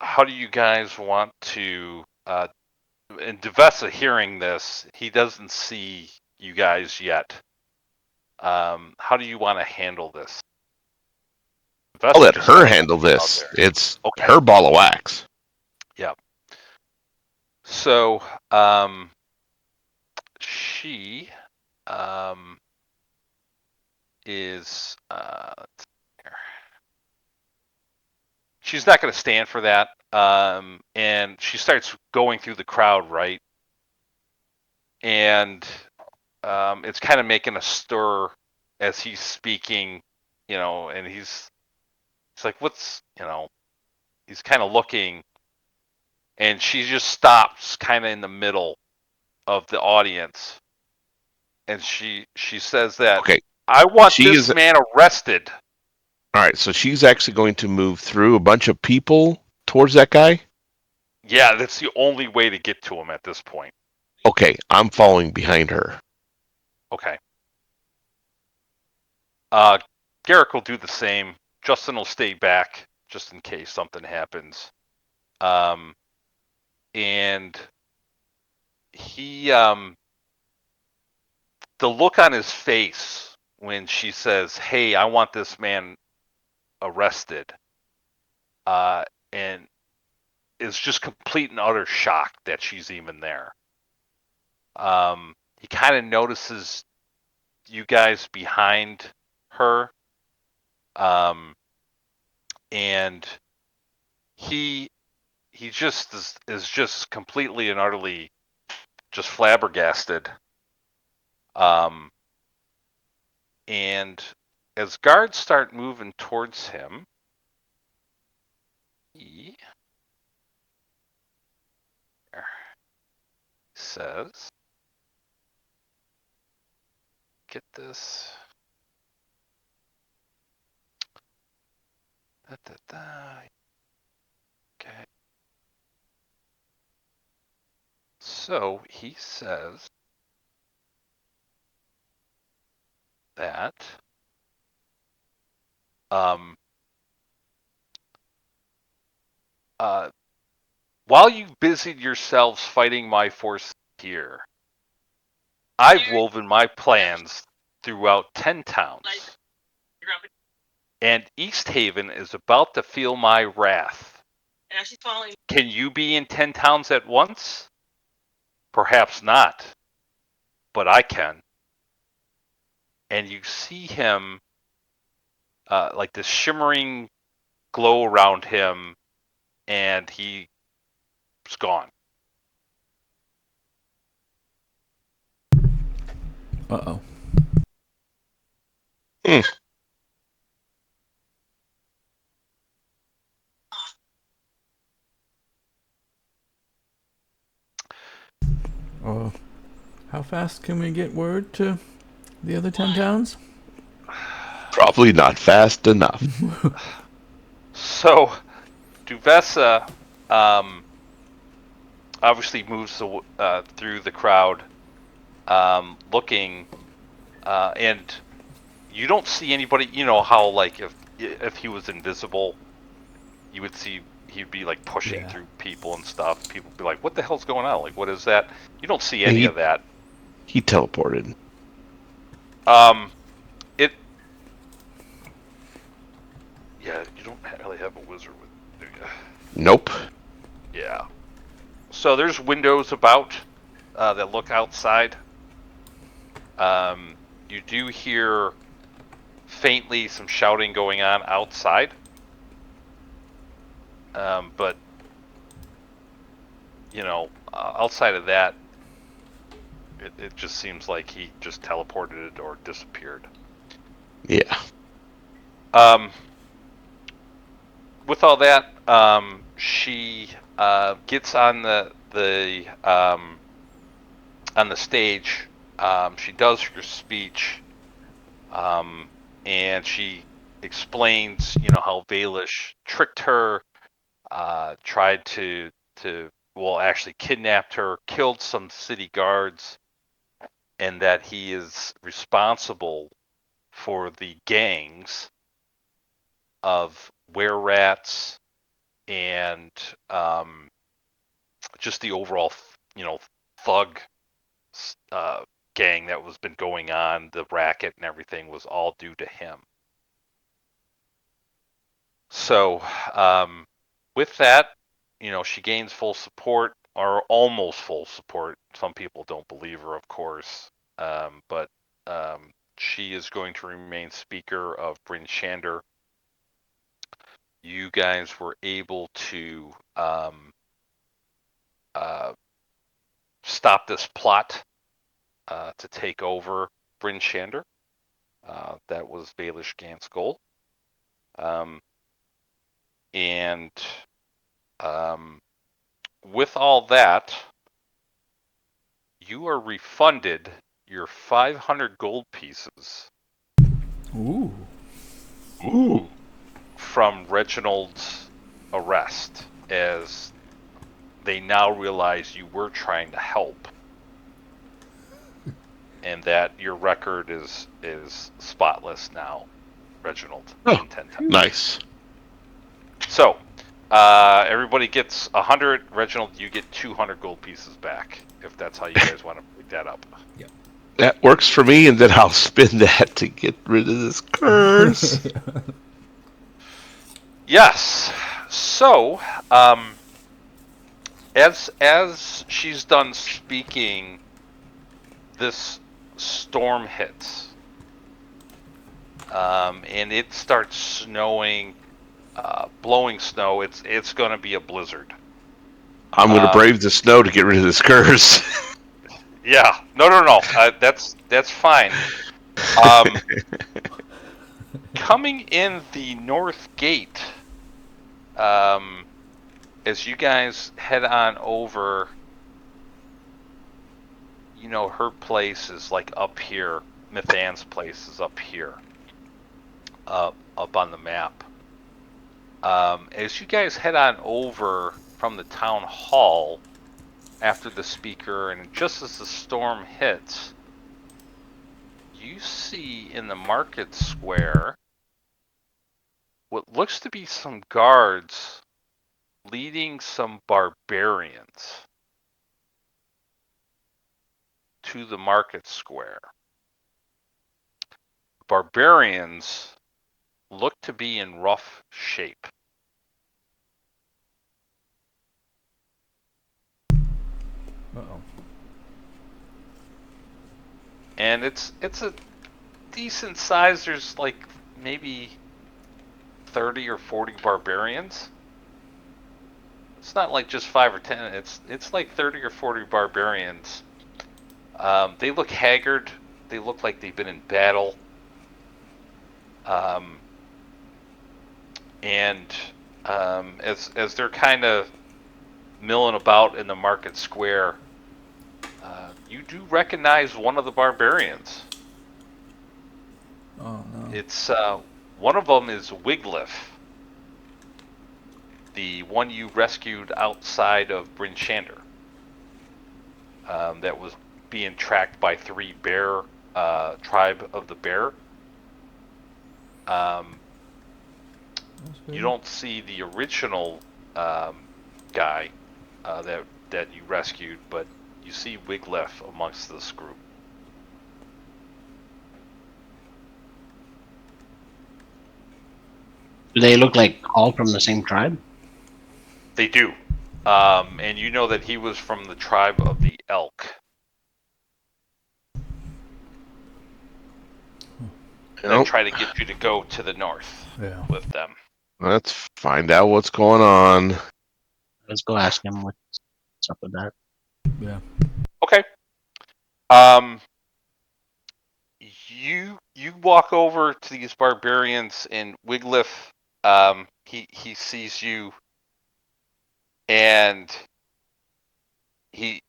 How do you guys want to? And Duvessa hearing this, he doesn't see you guys yet. How do you want to handle this? I'll Duvessa let just her kind of handle out this. there. It's Okay. her ball of wax. Yeah. So, she is she's not going to stand for that, and she starts going through the crowd, right? And it's kind of making a stir as he's speaking, and he's like, what's, he's kind of looking, and she just stops kind of in the middle of the audience, and she says that, Okay, I want she this is man arrested. all right. So she's actually going to move through a bunch of people towards that guy. Yeah, that's the only way to get to him at this point. Okay, I'm following behind her. Okay. Garrick will do the same. Justin will stay back just in case something happens. And he, the look on his face when she says, "Hey, I want this man arrested," and is just complete and utter shock that she's even there. He kind of notices you guys behind her, and he just is just completely and utterly just flabbergasted. And as guards start moving towards him, he says, "Get this." Da, da, da. Okay. So he says that um, uh, while you busied yourselves fighting my force here, I've woven my plans throughout 10 towns, and East Haven is about to feel my wrath. Can you be in 10 towns at once? Perhaps not, but I can. And you see him, like this shimmering glow around him, and he's gone. Uh-oh. Hmm. Oh, how fast can we get word to the other 10 towns? Probably not fast enough. So Duvessa obviously moves through the crowd, looking, and you don't see anybody. You know how, like, if he was invisible, you would see he'd be like pushing through people and stuff. People would be like, "What the hell's going on? Like, what is that?" You don't see any of that. He teleported. It. Yeah, you don't really have a wizard with you, do you? Nope. Yeah. So there's windows about that look outside. You do hear faintly some shouting going on outside. But outside of that, it just seems like he just teleported or disappeared. Yeah. With all that, she gets on the stage. She does her speech, and she explains, how Vaelish tricked her, tried to well, actually kidnapped her, killed some city guards, and that he is responsible for the gangs of were-rats and just the overall, thug gang that was been going on, the racket and everything was all due to him. So, with that, she gains full support, or almost full support. Some people don't believe her, of course, but she is going to remain Speaker of Bryn Shander. You guys were able to stop this plot to take over Bryn Shander. That was Vaelish Gant's goal. And with all that, you are refunded your 500 gold pieces Ooh. Ooh. from Reginald's arrest, as they now realize you were trying to help, and that your record is spotless now, Reginald. Oh. In 10 times. Nice. So, everybody gets 100. Reginald, you get 200 gold pieces back, if that's how you guys want to break that up. That works for me, and then I'll spend that to get rid of this curse. Yes. So, as she's done speaking, this storm hits, and it starts snowing, blowing snow. It's going to be a blizzard. I'm going to brave the snow to get rid of this curse. Yeah. No. That's fine. Coming in the north gate, as you guys head on over, her place is like up here. Mithan's place is up here, up on the map. As you guys head on over from the town hall after the speaker, and just as the storm hits, you see in the market square what looks to be some guards leading some barbarians to the market square. Barbarians look to be in rough shape. Uh-oh. And it's a decent size. There's like maybe 30 or 40 barbarians. It's not like just 5 or 10. It's like 30 or 40 barbarians. They look haggard. They look like they've been in battle. And as they're kind of milling about in the market square, you do recognize one of the barbarians. Oh no. It's one of them is Wiglif, the one you rescued outside of Bryn Shander. That was being tracked by 3 bear, tribe of the bear. You don't see the original guy that you rescued, but you see Wiglif amongst this group. Do they look like all from the same tribe? They do. And you know that he was from the tribe of the elk. They try to get you to go to the north with them. Let's find out what's going on. Let's go ask him what's up with that. Yeah. Okay. you walk over to these barbarians, and Wiglif, he sees you, and he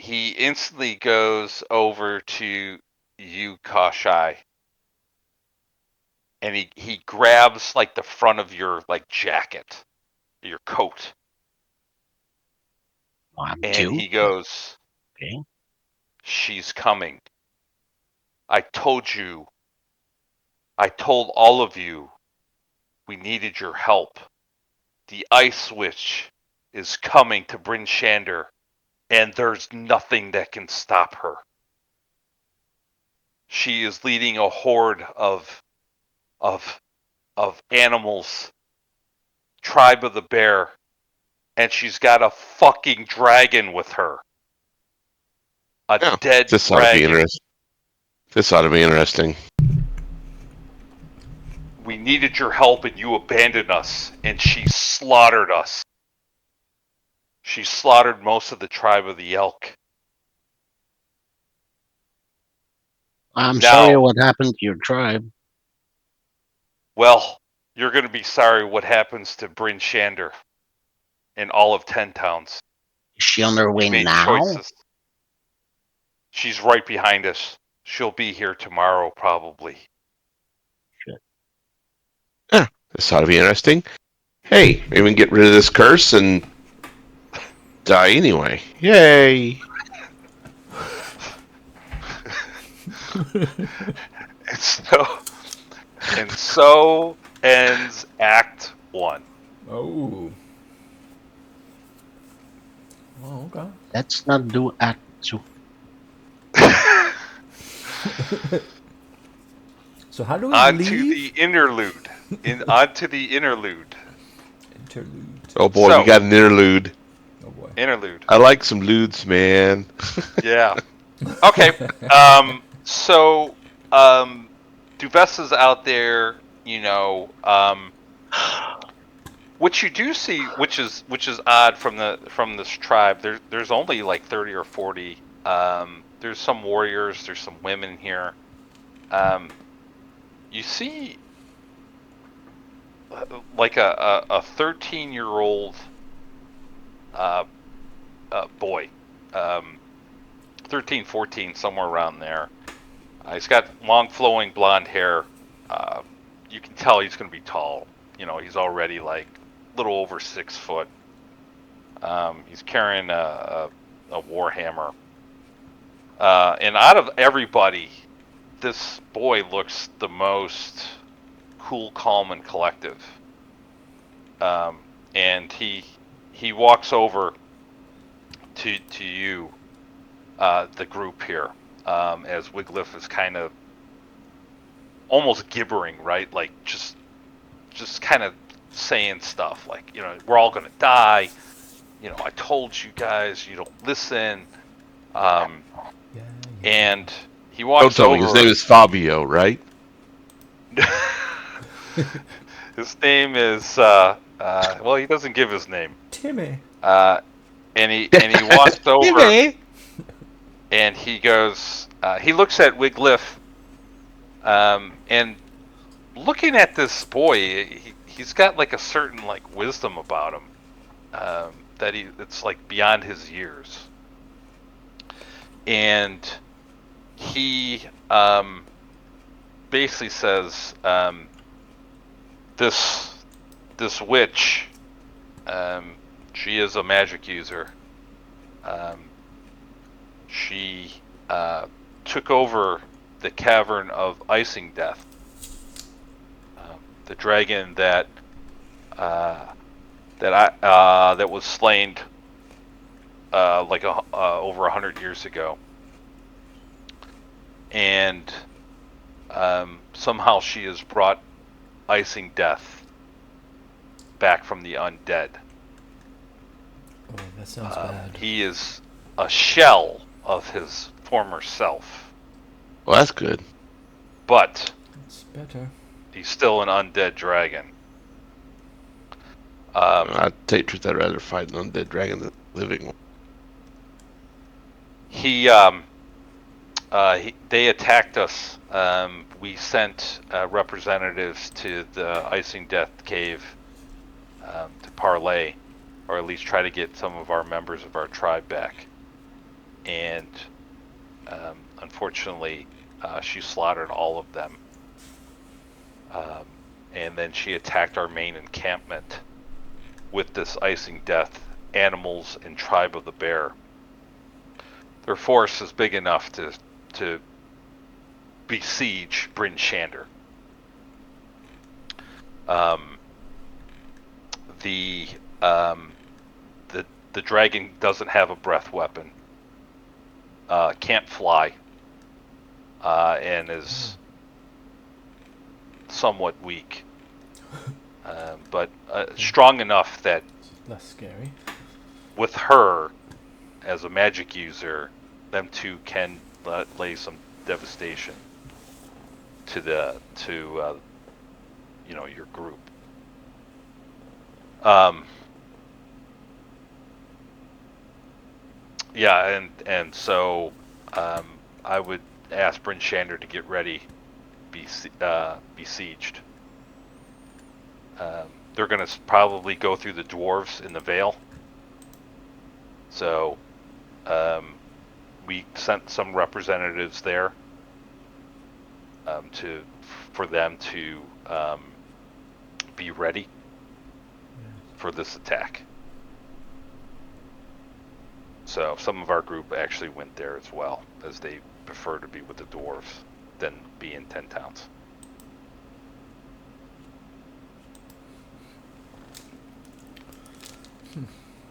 instantly goes over to you, Kashai, and he grabs like the front of your like jacket, your coat, I'm and two. he goes, Okay. "She's coming. I told you. I told all of you we needed your help. The Ice Witch is coming to Bryn Shander, and there's nothing that can stop her. She is leading a horde of animals, tribe of the bear, and she's got a fucking dragon with her. A Yeah, dead this ought to be dragon. interesting. This ought to be interesting. We needed your help and you abandoned us, and she slaughtered us. She slaughtered most of the tribe of the elk. I'm Now, sorry what happened to your tribe. well, you're going to be sorry what happens to Bryn Shander in all of 10 towns. Is she on her way You made now? choices. She's right behind us. She'll be here tomorrow, probably. Yeah, this ought to be interesting. Hey, maybe we can get rid of this curse and die anyway. Yay! And so ends Act 1. Oh. Oh, okay. Let's not do Act 2. So how do we On to leave? the interlude. On to the interlude. Interlude. Oh boy, we So, got an interlude. Oh boy. interlude. I like some ludes, man. Yeah. Okay. So, Duvessa's out there, what you do see, which is odd from this tribe. There's only like 30 or 40. There's some warriors. There's some women here. You see, like a 13-year-old boy, 13, 14, somewhere around there. He's got long flowing blonde hair. You can tell he's going to be tall. He's already like a little over 6 foot. He's carrying a war hammer. And out of everybody, this boy looks the most cool, calm, and collective. And he walks over to you, the group here, as Wiglif is kind of almost gibbering, right? Like just kind of saying stuff like, we're all gonna die. I told you guys, you don't listen. And he Don't walks tell me his over. name is Fabio, right? His name is well, he doesn't give his name. Timmy. And he walks over and he goes. He looks at Wiglif, and looking at this boy, he's got like a certain like wisdom about him, that it's like beyond his years. And he basically says, this witch, she is a magic user. She took over the cavern of icing death, the dragon that was slain like over 100 years ago, and somehow she has brought icing death back from the undead. Oh, that sounds bad. He is a shell of his former self, Well, that's good. but It's better. he's still an undead dragon. I'd tell you the truth, I'd rather fight an undead dragon than a living one. He They attacked us. We sent representatives to the Icing Death Cave to parlay, or at least try to get some of our members of our tribe back. And unfortunately, she slaughtered all of them. And then she attacked our main encampment with this Icing Death animals and Tribe of the Bear. Their force is big enough to besiege Bryn Shander. The dragon doesn't have a breath weapon. Can't fly. And is somewhat weak. But strong enough that Less scary. with her as a magic user, them two can lay some devastation to your group. Yeah, and so I would ask Bryn Shander to get ready, besieged. They're going to probably go through the dwarves in the Vale. So we sent some representatives there for them to be ready for this attack. So some of our group actually went there as well, as they prefer to be with the dwarves than be in 10 towns.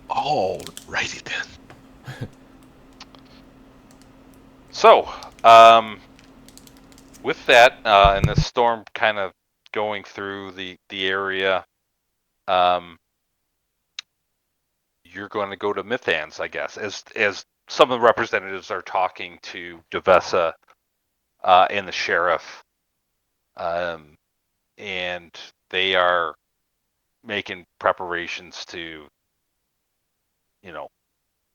Alrighty then. So, with that, and the storm kind of going through the area, you're going to go to Mythans, I guess, as some of the representatives are talking to Duvessa and the sheriff, and they are making preparations to,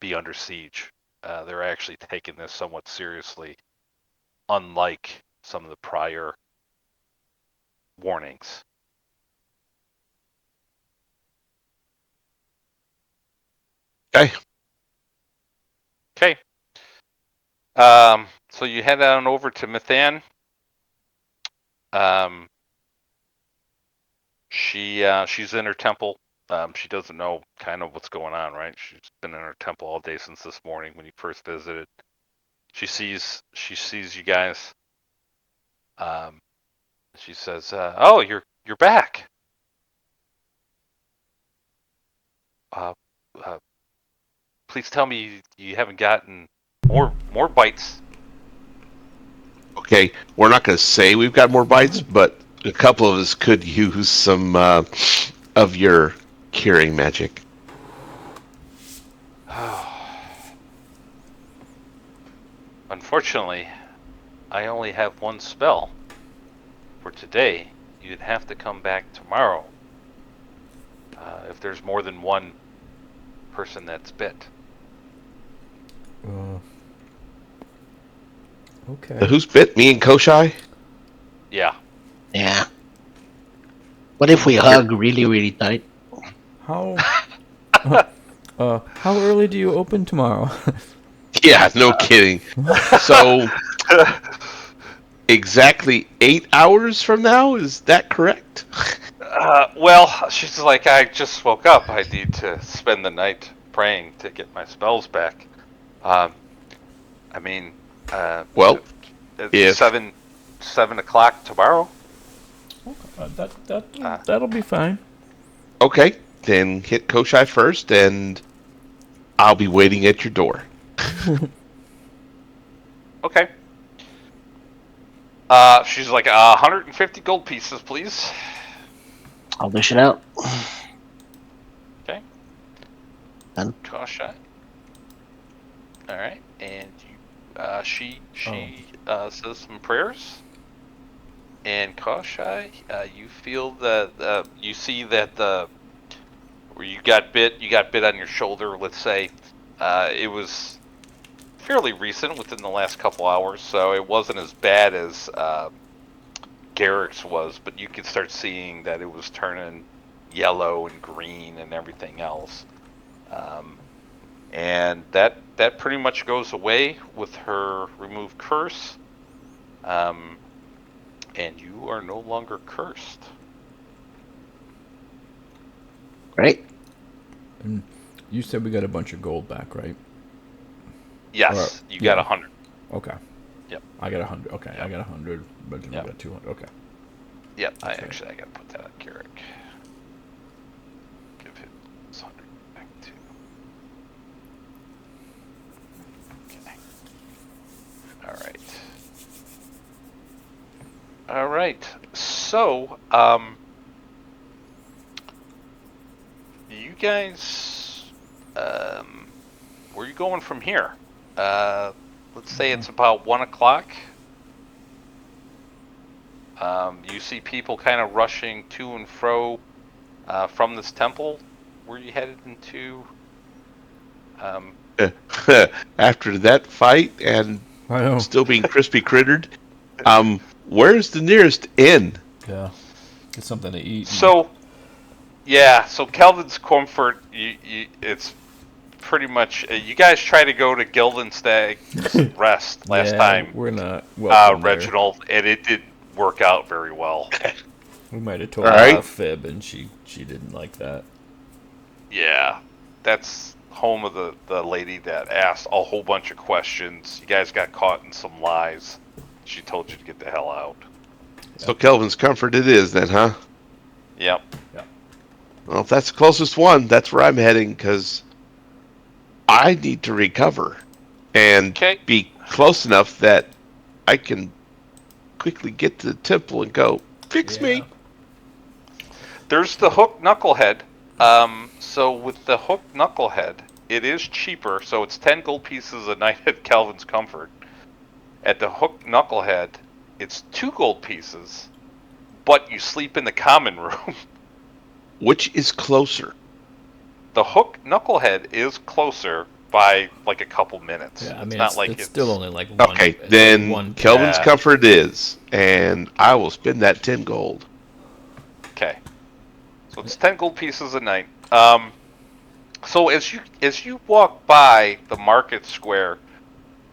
be under siege. They're actually taking this somewhat seriously, unlike some of the prior warnings. Okay. Okay. So you head on over to Mythan. She's in her temple. She doesn't know kind of what's going on, right? She's been in her temple all day since this morning when you first visited. She sees you guys. She says, "Oh, you're back. Uh, please tell me you haven't gotten more bites." Okay, we're not going to say we've got more bites, but a couple of us could use some of your curing magic. Unfortunately, I only have one spell for today. You'd have to come back tomorrow if there's more than one person that's bit. Okay. So who's bit? Me and Koshai? Yeah. Yeah. What if we hug really, really tight? How how early do you open tomorrow? Yeah, no kidding. So, exactly 8 hours from now? Is that correct? Well, she's like, I just woke up. I need to spend the night praying to get my spells back. I mean, Well, it's if 7 o'clock tomorrow. That'll be fine. okay, then hit Koshai first, and I'll be waiting at your door. Okay. She's like, 150 gold pieces, please. I'll dish it out. Okay. Done. Koshai. All right, and she says some prayers, and Koshai, you feel you see that where you got bit on your shoulder. Let's say it was fairly recent, within the last couple hours, so it wasn't as bad as Garrick's was, but you could start seeing that it was turning yellow and green and everything else. And that pretty much goes away with her remove curse. And you are no longer cursed. Great. And you said we got a bunch of gold back, right? Yes, you got 100. Okay. Yep. I got 100. Okay, Yep. I got 100. But you Yep. got 200. Okay. Yep, I Okay. gotta put that on Garrick. Give him 100 back too. Okay. All right. So, you guys, where are you going from here? Let's say it's about 1 o'clock. You see people kind of rushing to and fro from this temple. Where are you headed into? After that fight and I know. still being crispy crittered, where's the nearest inn? Yeah. Get something to eat. So, yeah. So Kelvin's Comfort, it's pretty much. You guys try to go to Gildenstag's Rest last time, we're not welcome there. Reginald, and it didn't work out very well. We might have told All her right. a fib, and she didn't like that. Yeah, that's home of the lady that asked a whole bunch of questions. You guys got caught in some lies. She told you to get the hell out. So Kelvin's Comfort it is then, huh? Yep. Well, if that's the closest one, that's where I'm heading, because I need to recover and Okay. be close enough that I can quickly get to the temple and go, fix me. There's the hook knucklehead. So with the hook knucklehead, it is cheaper. So it's 10 gold pieces a night at Calvin's Comfort. At the hook knucklehead, it's 2 gold pieces, but you sleep in the common room. Which is closer? The hook knucklehead is closer by like a couple minutes. Yeah, I it's mean, not like it's still only like one. Okay, it's then like one. Kelvin's Yeah. Comfort it is, and I will spend that 10 gold. Okay. So it's 10 gold pieces a night. So as you walk by the market square,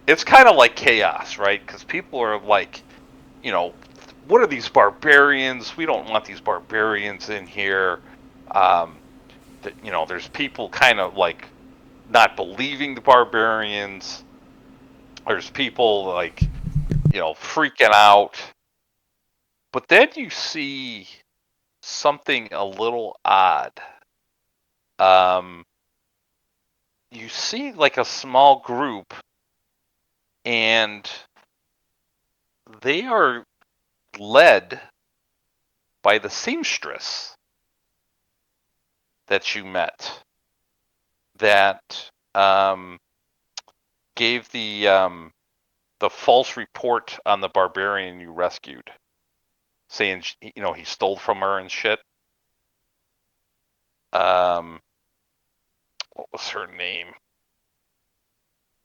it's kind of like chaos, right? Because people are like, what are these barbarians? We don't want these barbarians in here. There's people kind of like not believing the barbarians. There's people like, freaking out. But then you see something a little odd. You see like a small group, and they are led by the seamstress that you met, that gave the false report on the barbarian you rescued, saying he stole from her and shit. What was her name?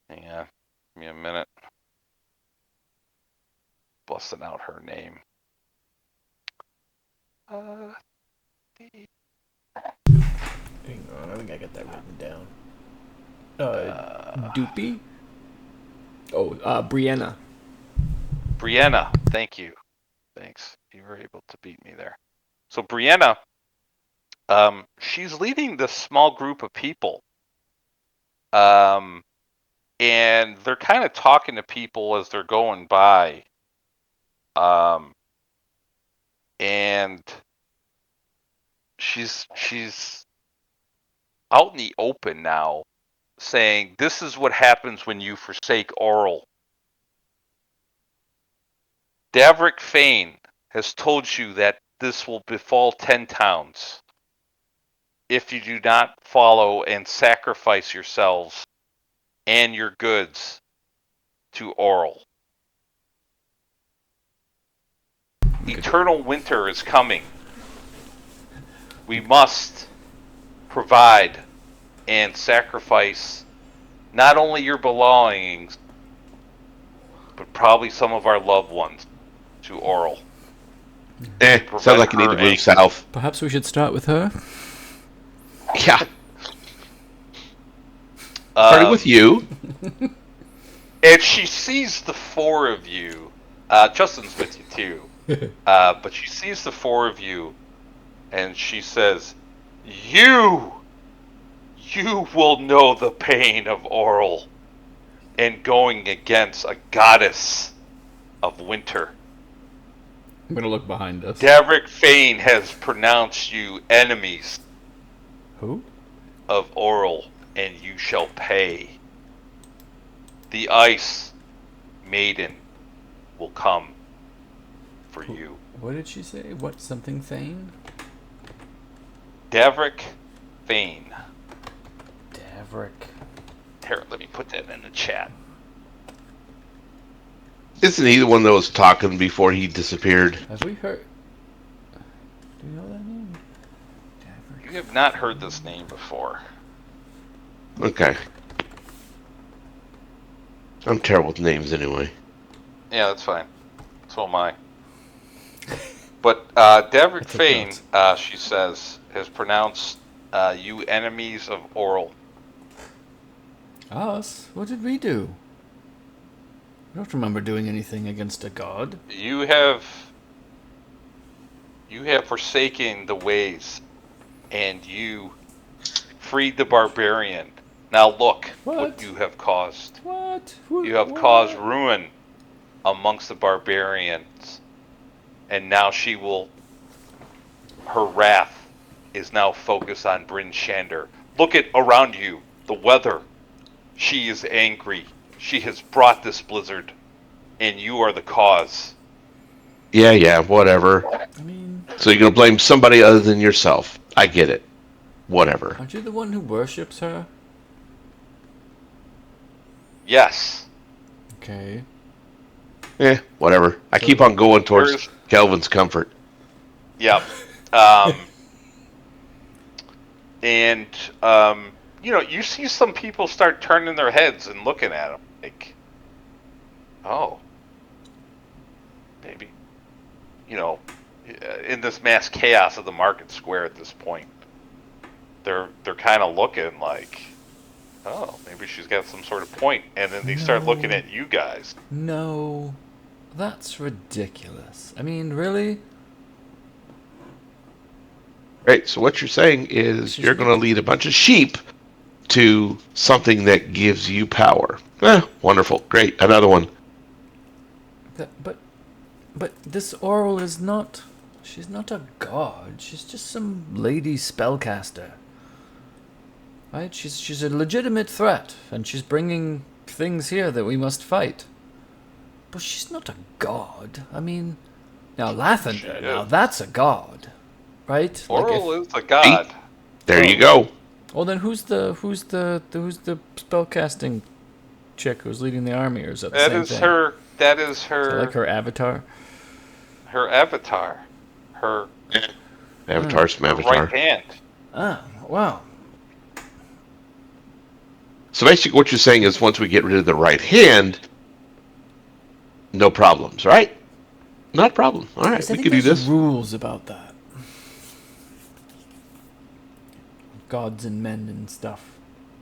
Hang on, give me a minute. Busting out her name. Hang on, I think I got that written down. Doopy? Oh, Brianna. Brianna, thank you. Thanks. You were able to beat me there. So Brianna, she's leading this small group of people. And they're kind of talking to people as they're going by. And she's out in the open now, saying, "This is what happens when you forsake Oral. Davrick Fane has told you that this will befall 10 towns if you do not follow and sacrifice yourselves and your goods to Oral. Eternal winter is coming. We must provide and sacrifice not only your belongings, probably some of our loved ones to Oral. Sounds like you need to move south. Perhaps we should start with her. Yeah. Starting with you. And she sees the four of you. Justin's with you too. But she sees the four of you, and she says, You will know the pain of Oral and going against a goddess of winter. I'm gonna look behind us. Davrick Fane has pronounced you enemies Who? of Oral, and you shall pay. The Ice Maiden will come for you. What did she say? What, something Thane? Davrick Fane. Davrick. Here, let me put that in the chat. Isn't he the one that was talking before he disappeared? Have we heard? Do you know that name? Davrick. You have not heard this name before. Okay. I'm terrible with names anyway. Yeah, that's fine. So am I. But Davrick took Fane, notes. she says, has pronounced you enemies of Oral. Us? What did we do? I don't remember doing anything against a god. You have forsaken the ways, and you freed the barbarian. Now look what you have caused. What? You have caused ruin amongst the barbarians, and now her wrath is now focused on Bryn Shander. Look at around you, the weather. She is angry. She has brought this blizzard, and you are the cause. Yeah, whatever. I mean, So you're gonna blame somebody other than yourself. I get it. Whatever. aren't you the one who worships her? Yes. Okay. Whatever. I keep on going towards Kelvin's comfort. Yep. And you see some people start turning their heads and looking at him like, oh, maybe, in this mass chaos of the market square at this point, they're kind of looking like, oh, maybe she's got some sort of point, and then they start looking at you guys. No. That's ridiculous. I mean, really? Right, so what you're saying is She's you're going to lead a bunch of sheep to something that gives you power. Wonderful. Great. Another one. But this Oral is not... She's not a god. She's just some lady spellcaster. Right? She's a legitimate threat, and she's bringing things here that we must fight. But she's not a god. I mean... Now, Lathander, now that's a god. Right? Oral is a god. There you go. Well, then who's the spellcasting chick who's leading the army, or is that the same thing? That is her. Is that like her avatar? Her avatar. Her Avatar's from Avatar. right hand. Ah, wow. So basically what you're saying is once we get rid of the right hand, no problems, right? Not a problem. All right, we can do this. Rules about that. Gods and men and stuff.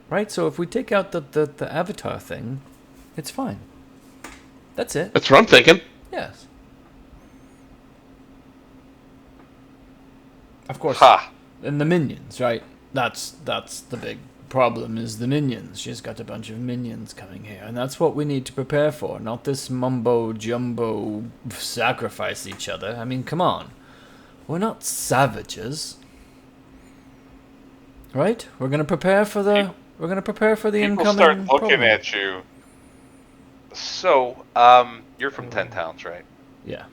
Right? So if we take out the avatar thing, it's fine. That's it. That's what I'm thinking. Yes. Of course. Ha! And the minions, right? That's the big problem, is the minions. She's got a bunch of minions coming here, and that's what we need to prepare for, not this mumbo-jumbo sacrifice each other. I mean, come on. We're not savages. Right? We're gonna prepare for the incoming People start looking problem. at you. So, you're from 10 Towns, right? Yeah.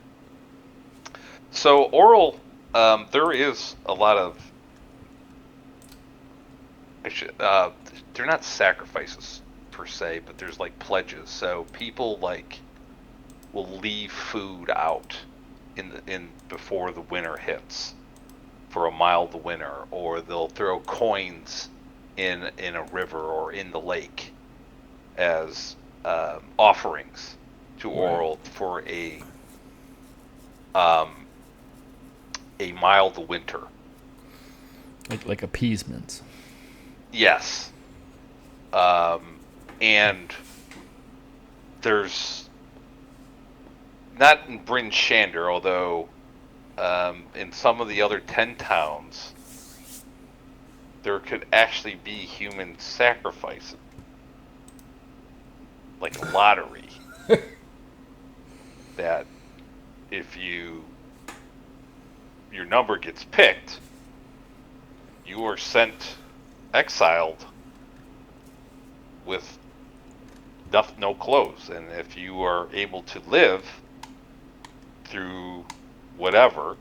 So, Oral, there is a lot of... they're not sacrifices, per se, but there's, pledges. So, people, will leave food out before the winter hits for a mild winter, or they'll throw coins in a river or in the lake as offerings to Right. Oral for a mild winter. Like appeasement. Yes. And there's not in Bryn Shander, although in some of the other 10 towns, there could actually be human sacrifices, like a lottery. That if your number gets picked, you are sent exiled with no clothes, and if you are able to live through whatever,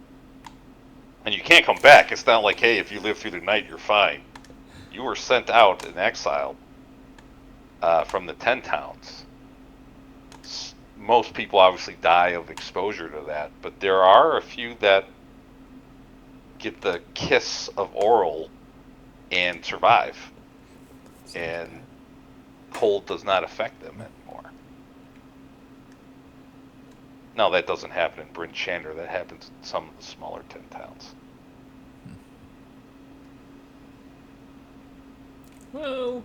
and you can't come back, it's not like, hey, if you live through the night, you're fine. You were sent out and exiled from the 10 towns. Most people obviously die of exposure to that, but there are a few that get the kiss of Oral and survive, and cold does not affect them anymore. Now, that doesn't happen in Bryn Shander. That happens in some of the smaller 10 towns. Well,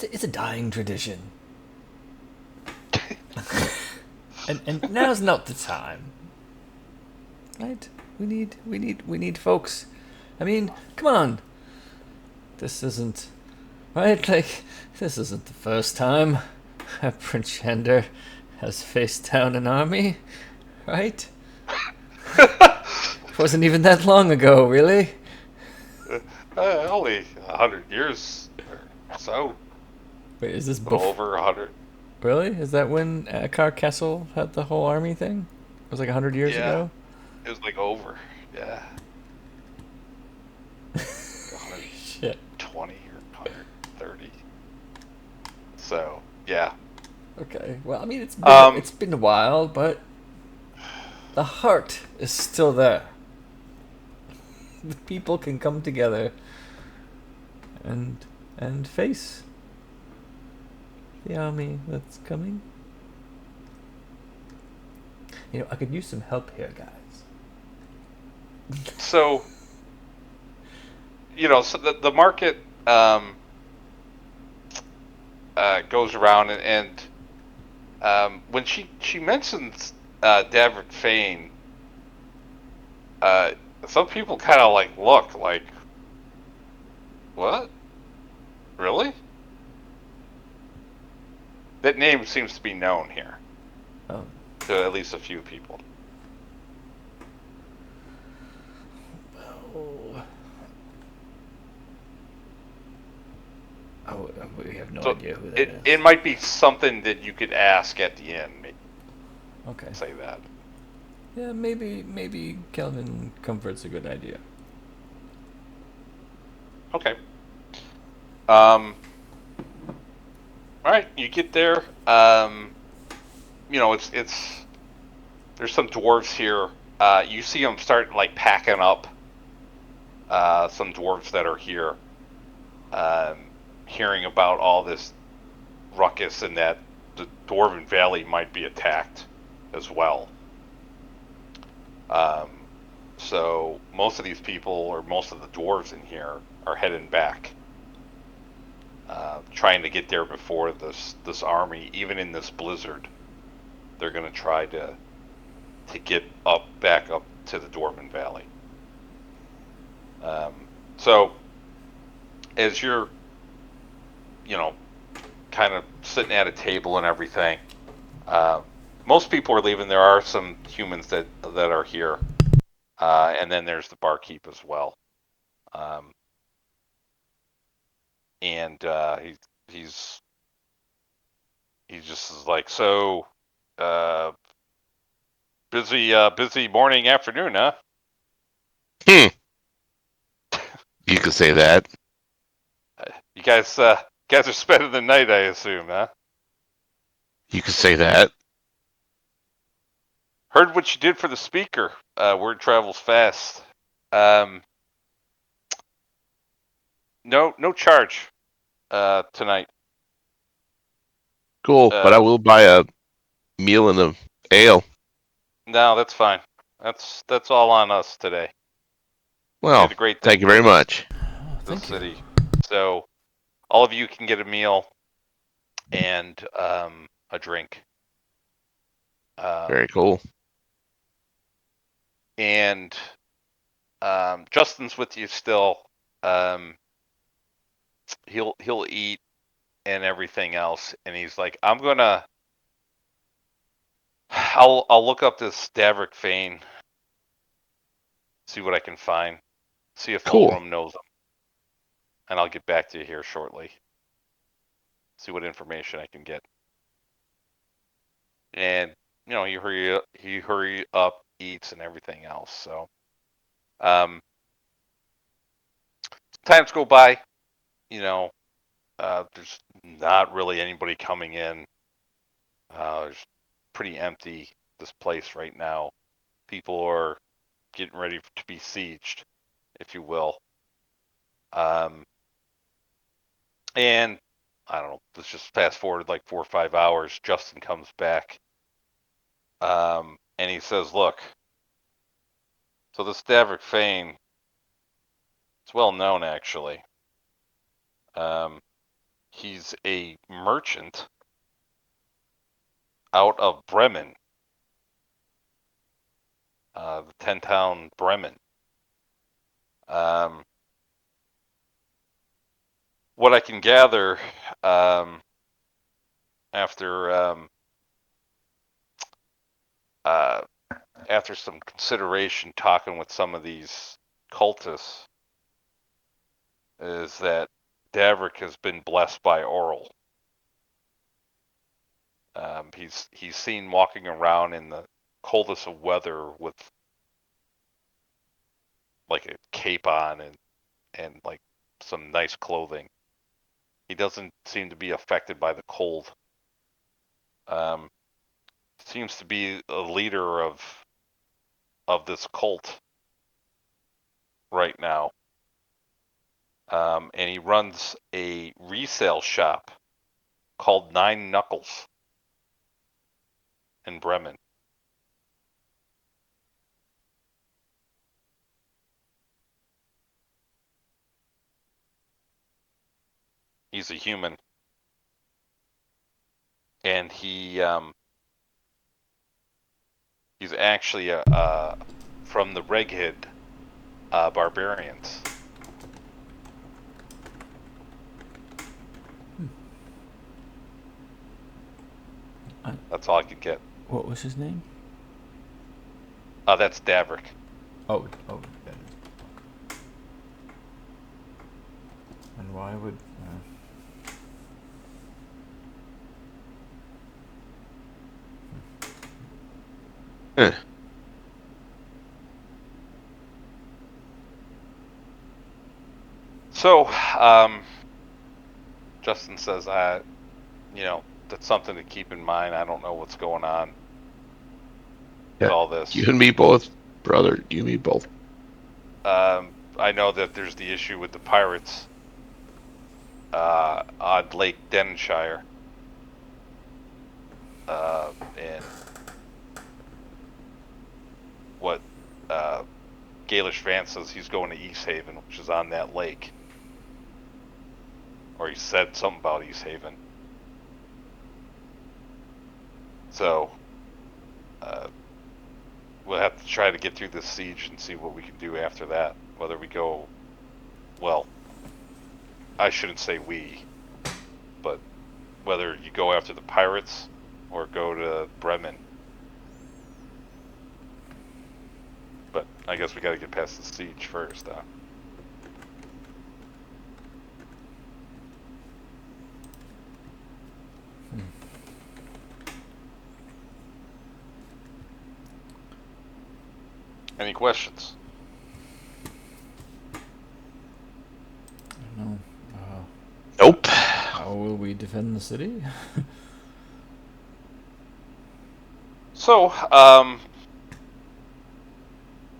it's a dying tradition. and now's not the time. Right? We need folks. I mean, come on. This isn't right. Like, this isn't the first time Prince Shander has faced down an army, right? It wasn't even that long ago, really. Only 100 years or so. Wait, is this A little over 100. Really? Is that when Akar Kessel had the whole army thing? It was like 100 years Yeah, ago? it was like over. Yeah. Like Shit. 120 or 130. So, yeah. Okay. Well, I mean, Um, it's been a while, but the heart is still there. The people can come together and face the army that's coming. You know, I could use some help here, guys. so, so the market goes around, and when she mentions Davert Fane, uh, some people kind of like look like, what? Really? That name seems to be known here Oh. to at least a few people. Oh, we have no So idea who that is. it might be something that you could ask at the end. Maybe Okay. say that. Yeah, maybe Kelvin Comfort's a good idea. Okay. All right, you get there. It's there's some dwarves here. You see them start like packing up. Some dwarves that are here, hearing about all this ruckus and that the Dwarven Valley might be attacked as well. So most of these people, or most of the dwarves in here, are heading back, trying to get there before this army. Even in this blizzard, they're going to try to get back up to the Dwarven Valley. So as you're, kind of sitting at a table and everything, most people are leaving. There are some humans that are here, and then there's the barkeep as well. And he's just is like, so busy morning, afternoon, huh? Hmm. You could say that. You guys are spending the night, I assume, huh? You could say that. Heard what you did for the speaker. Word travels fast. No charge tonight. Cool, but I will buy a meal and a ale. No, that's fine. That's all on us today. We Well, had a great day thank you very here in much. this Thank you. city. So all of you can get a meal and a drink. Very cool. And Justin's with you still. He'll eat and everything else, and he's like, I'll look up this Davric Fane, see what I can find, see if Cool. Ulrum knows him, and I'll get back to you here shortly. See what information I can get. And he hurry up, eats, and everything else. So, times go by. There's not really anybody coming in. It's pretty empty, this place right now. People are getting ready to be sieged, if you will. And I don't know. Let's just fast forward like 4 or 5 hours. Justin comes back, and he says, "Look, so this Davric Fane, it's well known actually. He's a merchant out of Bremen, the 10-town Bremen. What I can gather, after after some consideration, talking with some of these cultists, is that Davric has been blessed by Oral. He's seen walking around in the coldest of weather with like a cape on and like some nice clothing. He doesn't seem to be affected by the cold. Seems to be a leader of this cult right now. And he runs a resale shop called Nine Knuckles in Bremen. He's a human, and he's actually from the Reghed barbarians. That's all I could get. What was his name? That's Davric. Oh. And why would? Eh. So, Justin says, that's something to keep in mind. I don't know what's going on with all this. You and me both, brother. You and me both. I know that there's the issue with the pirates on Lake Denshire. And what Vaelish Gant says, he's going to East Haven, which is on that lake. Or he said something about East Haven. So, we'll have to try to get through this siege and see what we can do after that. Whether we go, well, I shouldn't say we, but whether you go after the pirates or go to Bremen. But I guess we got to get past the siege first, huh? Any questions? No. Nope. How will we defend the city? So,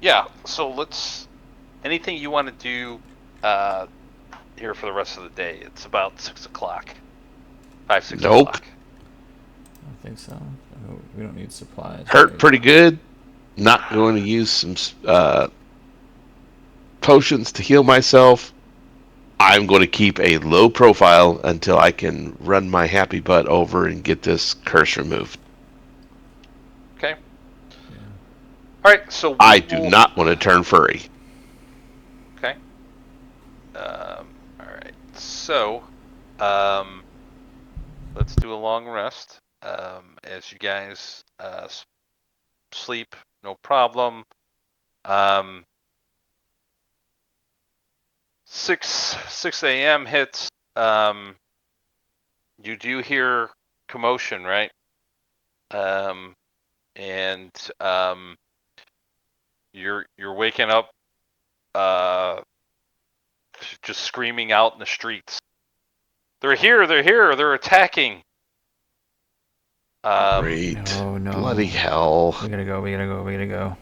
yeah. So let's. Anything you want to do here for the rest of the day? It's about 6 o'clock. 5, 6 Nope. o'clock. think so. We don't need supplies. Hurt right? pretty good. Not going to use some potions to heal myself. I'm going to keep a low profile until I can run my happy butt over and get this curse removed. Okay. Yeah. All right. So I do not want to turn furry. Okay. All right. So, um, let's do a long rest. As you guys sleep, no problem. 6 a.m. hits. You do hear commotion, right? And you're waking up, just screaming out in the streets. They're here! They're here! They're attacking! Great. No, no. Bloody hell. We gotta go. We gotta go. We gotta go.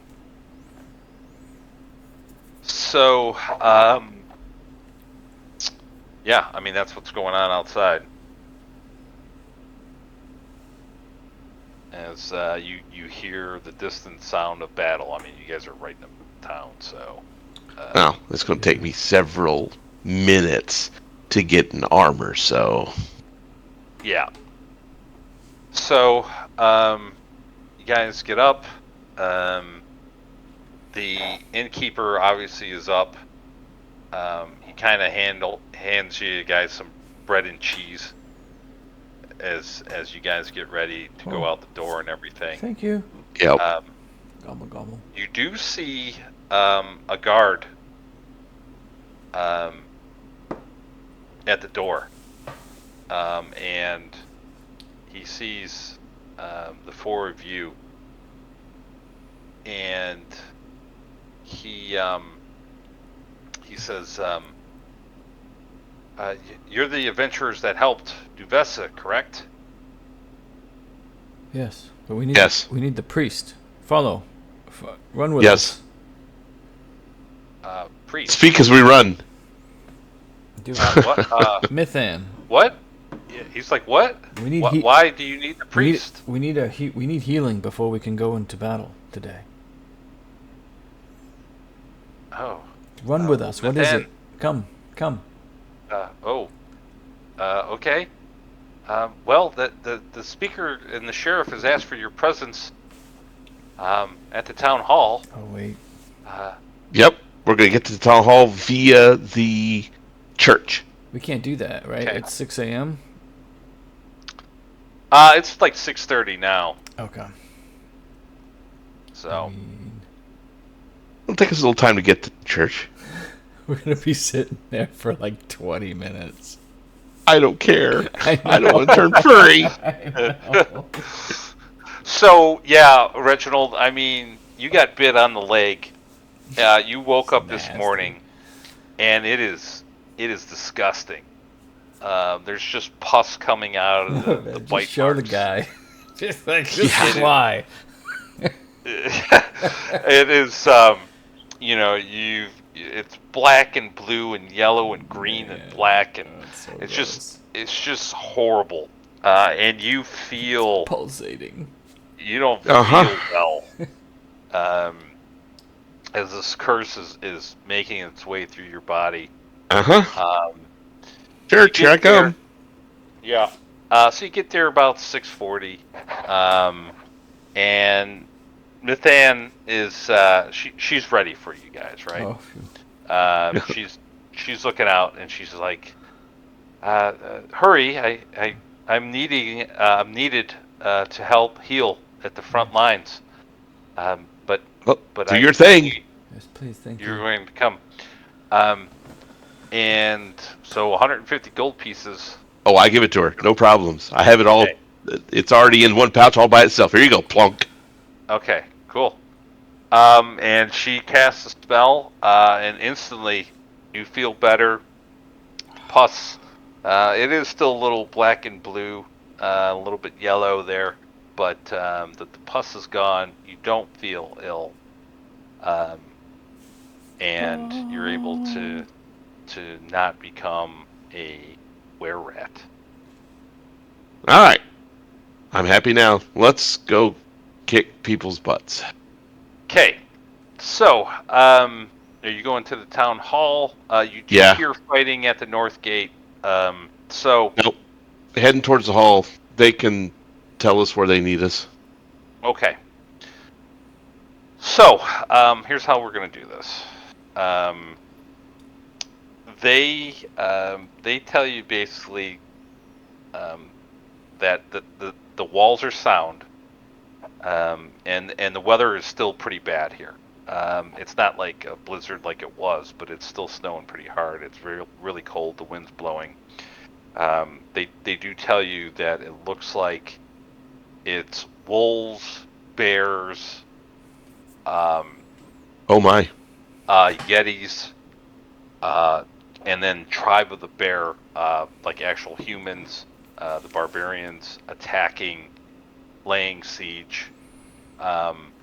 So, yeah, I mean that's what's going on outside. As you hear the distant sound of battle. I mean, you guys are right in the town, so. Well, it's going to take me several minutes to get an armor, so. Yeah. So, you guys get up. The innkeeper obviously is up. He kind of hands you guys some bread and cheese as you guys get ready to go out the door and everything. Thank you. Yep. Gobble gobble. You do see a guard at the door, and he sees the four of you, and he says, "You're the adventurers that helped Duvessa, correct?" Yes, but we need. Yes. We need the priest. Follow. Run with Yes. us. Priest. Speak as we run. Do What? Mithan. What? Yeah, he's like, what? We need. Why do you need the priest? We need healing before we can go into battle today. Oh. Run with us. What is Mithan. it? Come. Okay. Well, the speaker and the sheriff has asked for your presence at the town hall. Oh wait. Yep. We're going to get to the town hall via the church. We can't do that, right? Okay. It's 6 a.m. It's like 6:30 now. Okay. So. It'll take us a little time to get to the church. We're gonna be sitting there for like 20 minutes. I don't care. I don't want to turn furry. So yeah, Reginald. I mean, you got bit on the leg. You woke up this morning, and it is disgusting. There's just pus coming out of the bite show marks. the guy. Just like this is why. It is. It's black and blue and yellow and green and black, and it's just horrible. And you feel pulsating. You don't feel well. As this curse is making its way through your body. Church, here I come. Yeah. So you get there about 6:40, and Mithan is she's ready for you guys, right? Oh. She's looking out, and she's like, "Hurry! I'm needed to help heal at the front lines. But do your thing. Yes, please, thank you. You're going to come. And so 150 gold pieces. Oh, I give it to her. No problems. I have it all. Okay. It's already in one pouch all by itself. Here you go, plunk. Okay, cool. And she casts a spell, and instantly you feel better. Pus. It is still a little black and blue, a little bit yellow there, but the pus is gone. You don't feel ill, and you're able to not become a were-rat. All right. I'm happy now. Let's go kick people's butts. Okay. So, are you going to the town hall? You do Yeah. hear fighting at the north gate. So, Nope. Heading towards the hall. They can tell us where they need us. okay. So, here's how we're gonna do this. Um, they tell you basically that the walls are sound, and the weather is still pretty bad here. It's not like a blizzard like it was, but it's still snowing pretty hard. It's really cold. The wind's blowing. They do tell you that it looks like it's wolves, bears, um, Oh my. yetis, uh, and then tribe of the bear, like actual humans, the barbarians attacking, laying siege. Um,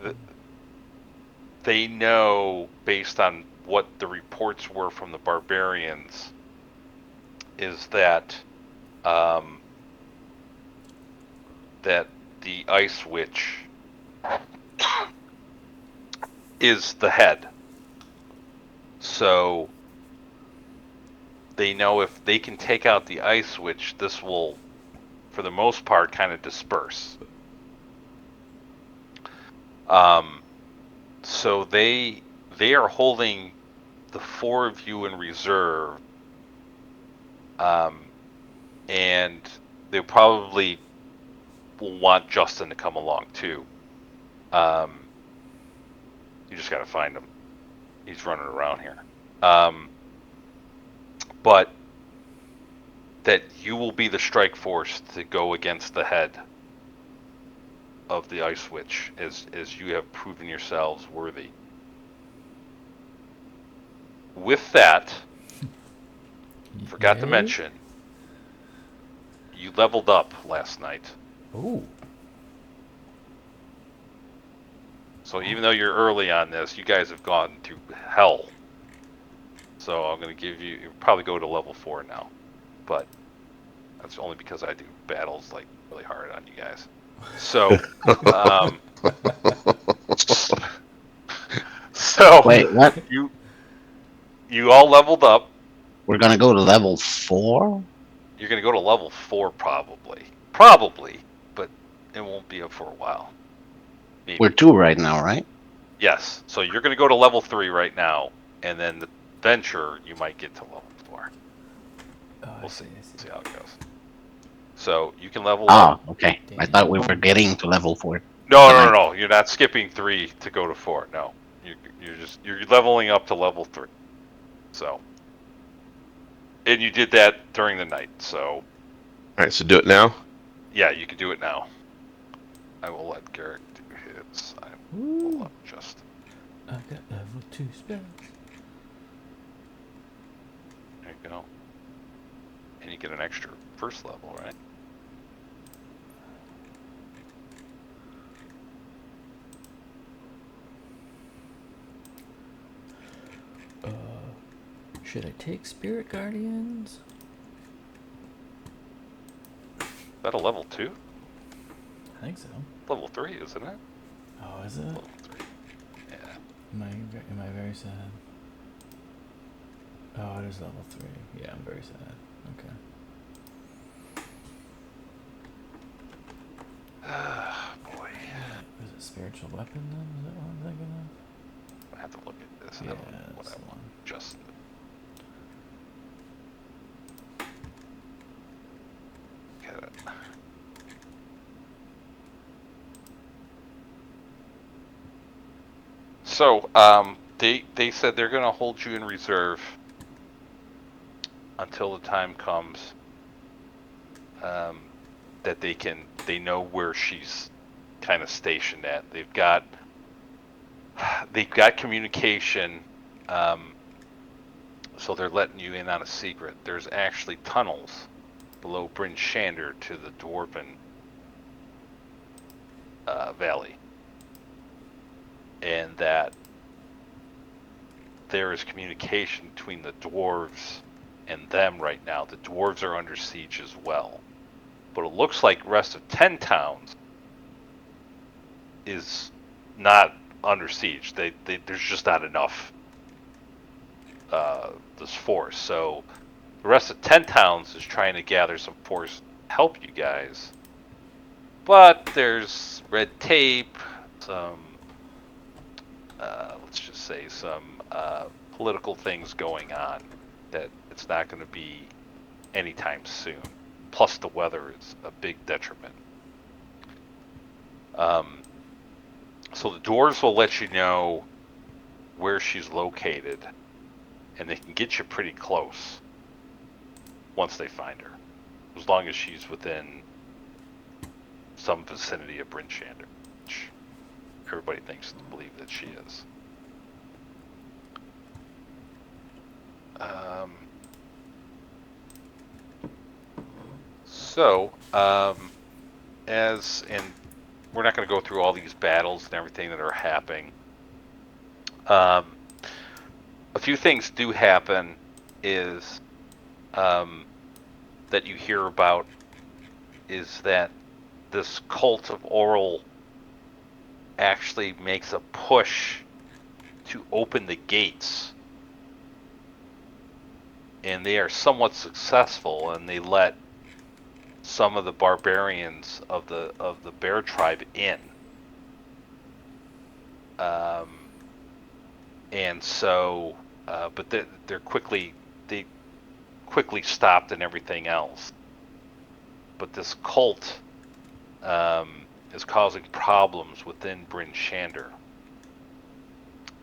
th they know based on what the reports were from the barbarians is that um, that the ice witch is the head. So they know if they can take out the ice witch, this will, for the most part, kind of disperse. Um, so they are holding the four of you in reserve, um, and they probably will want Justin to come along too. Um, you just got to find him. He's running around here. But that you will be the strike force to go against the head of the Ice Witch, as you have proven yourselves worthy. With that, forgot to Yay? mention, you leveled up last night. Ooh. So even though you're early on this, you guys have gone through hell. So I'm going to give you probably go to level 4 now. But that's only because I do battles like really hard on you guys. So, um, so Wait, what? you you all leveled up. We're gonna go to level 4? You're going to go to level 4 probably, but it won't be up for a while. We're Maybe. 2 right now, right? Yes. So you're going to go to level 3 right now, and then the venture you might get to level 4. Oh, I We'll see. see. I see. See how it goes. So you can level up. Ah, okay. I thought we were getting to level 4 No. tonight. You're not skipping 3 to go to 4. No, you're leveling up to level 3. So, and you did that during the night. So, All right, so do it now. yeah, you can do it now. I will let Garrick do his. I will Woo! let Justin. I've got level 2 spells. There you go. And you get an extra first level, right? Should I take Spirit Guardians? Is that a level 2? I think so. Level 3, isn't it? Oh, is it? Level 3. Yeah. Am I very sad? Oh, it is level 3. Yeah, I'm very sad. Okay. Boy. Is it spiritual weapon then? Is that what I'm thinking I have to look at this. of? I Yeah, don't know what that's I the want. one. Just get it. So, they said they're gonna hold you in reserve until the time comes that they know where she's kind of stationed at. They've got communication, so they're letting you in on a secret. There's actually tunnels below Bryn Shander to the Dwarven Valley, and that there is communication between the dwarves and them right now. The dwarves are under siege as well. But it looks like the rest of 10 towns is not under siege. There's just not enough this force. So the rest of 10 towns is trying to gather some force to help you guys. But there's red tape, some, let's just say, some political things going on that it's not going to be anytime soon. Plus, the weather is a big detriment. So the doors will let you know where she's located, and they can get you pretty close once they find her, as long as she's within some vicinity of Bryn Shander, which everybody thinks to believe that she is. And we're not going to go through all these battles and everything that are happening. A few things do happen is that you hear about is that this cult of Oral actually makes a push to open the gates, and they are somewhat successful, and they let some of the barbarians of the bear tribe in. And so, but they quickly stopped and everything else. But this cult is causing problems within Bryn Shander,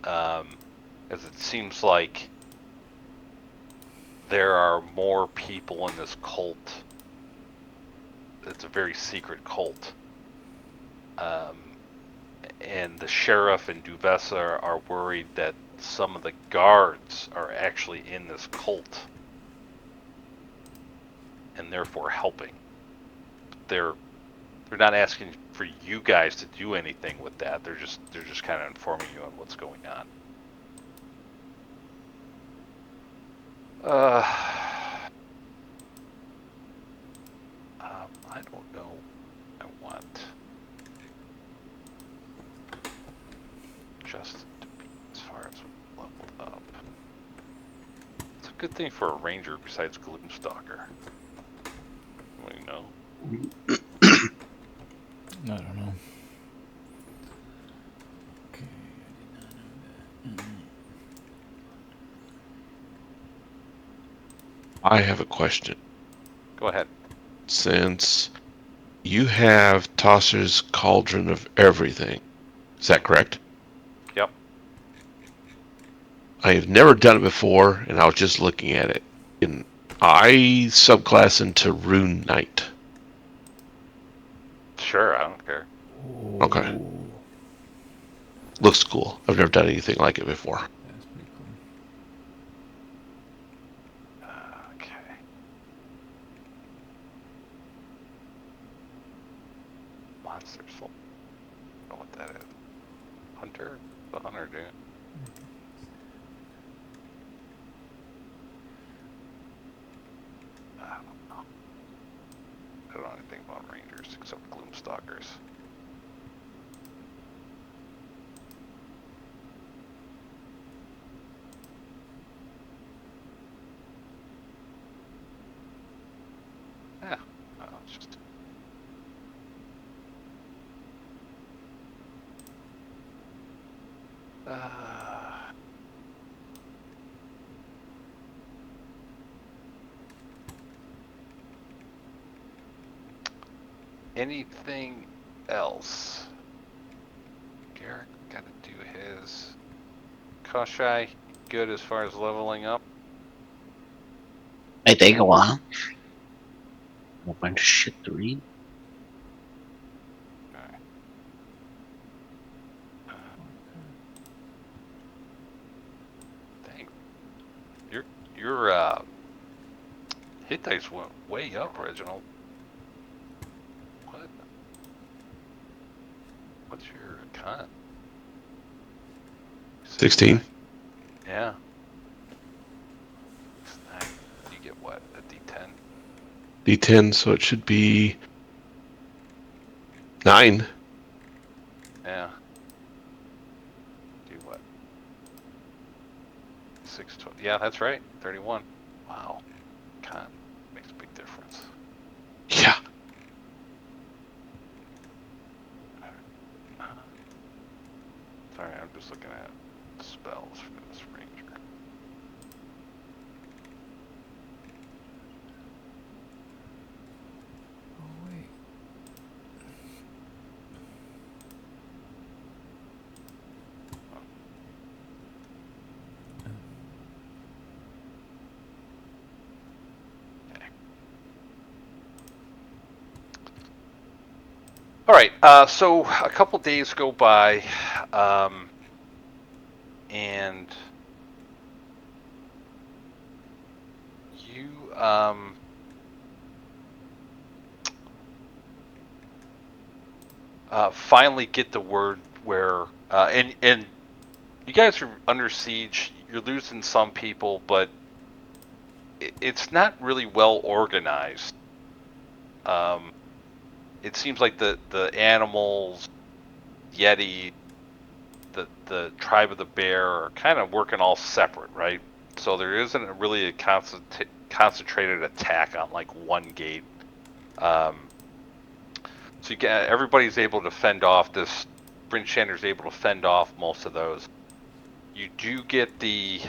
as it seems like there are more people in this cult. It's a very secret cult. And the sheriff and Duvessa are worried that some of the guards are actually in this cult and therefore helping. They're not asking for you guys to do anything with that. They're just kind of informing you on what's going on. I don't know. I want Justin to be as far as we leveled up. It's a good thing for a ranger besides Gloomstalker. What do you know? I don't know. Okay, I did not know that. I have a question. Go ahead. Since you have Tosser's Cauldron of Everything, is that correct? Yep. I have never done it before, and I was just looking at it. And I subclass into Rune Knight. Sure, I don't care. Okay. Looks cool. I've never done anything like it before. That's pretty cool. Okay. Monsters. I don't know what that is. Hunter? The hunter, dude. I don't know. I don't know anything about rangers except Gloomstalkers. Yeah. It's just... Anything else? Garrick got to do his. Koshai, good as far as leveling up? May take a while. A bunch of shit to read. Okay. Dang. Your hit dice went way up, Reginald. What? What's your con? 16. Yeah. You get what? A D10? D10, so it should be 9. Yeah. Do what? 6, 12. Yeah, that's right. 31. Wow. Con makes a big difference. Yeah. Sorry, I'm just looking at spells for this ranger. Oh, wait. Okay. All right. So a couple days go by, and you finally get the word where and you guys are under siege. You're losing some people, but it's not really well organized. It seems like the animals, Yeti, the tribe of the bear are kind of working all separate, right? So there isn't really a concentrated attack on like one gate. So you get everybody's able to fend off this. Prince Shander's able to fend off most of those. You do get the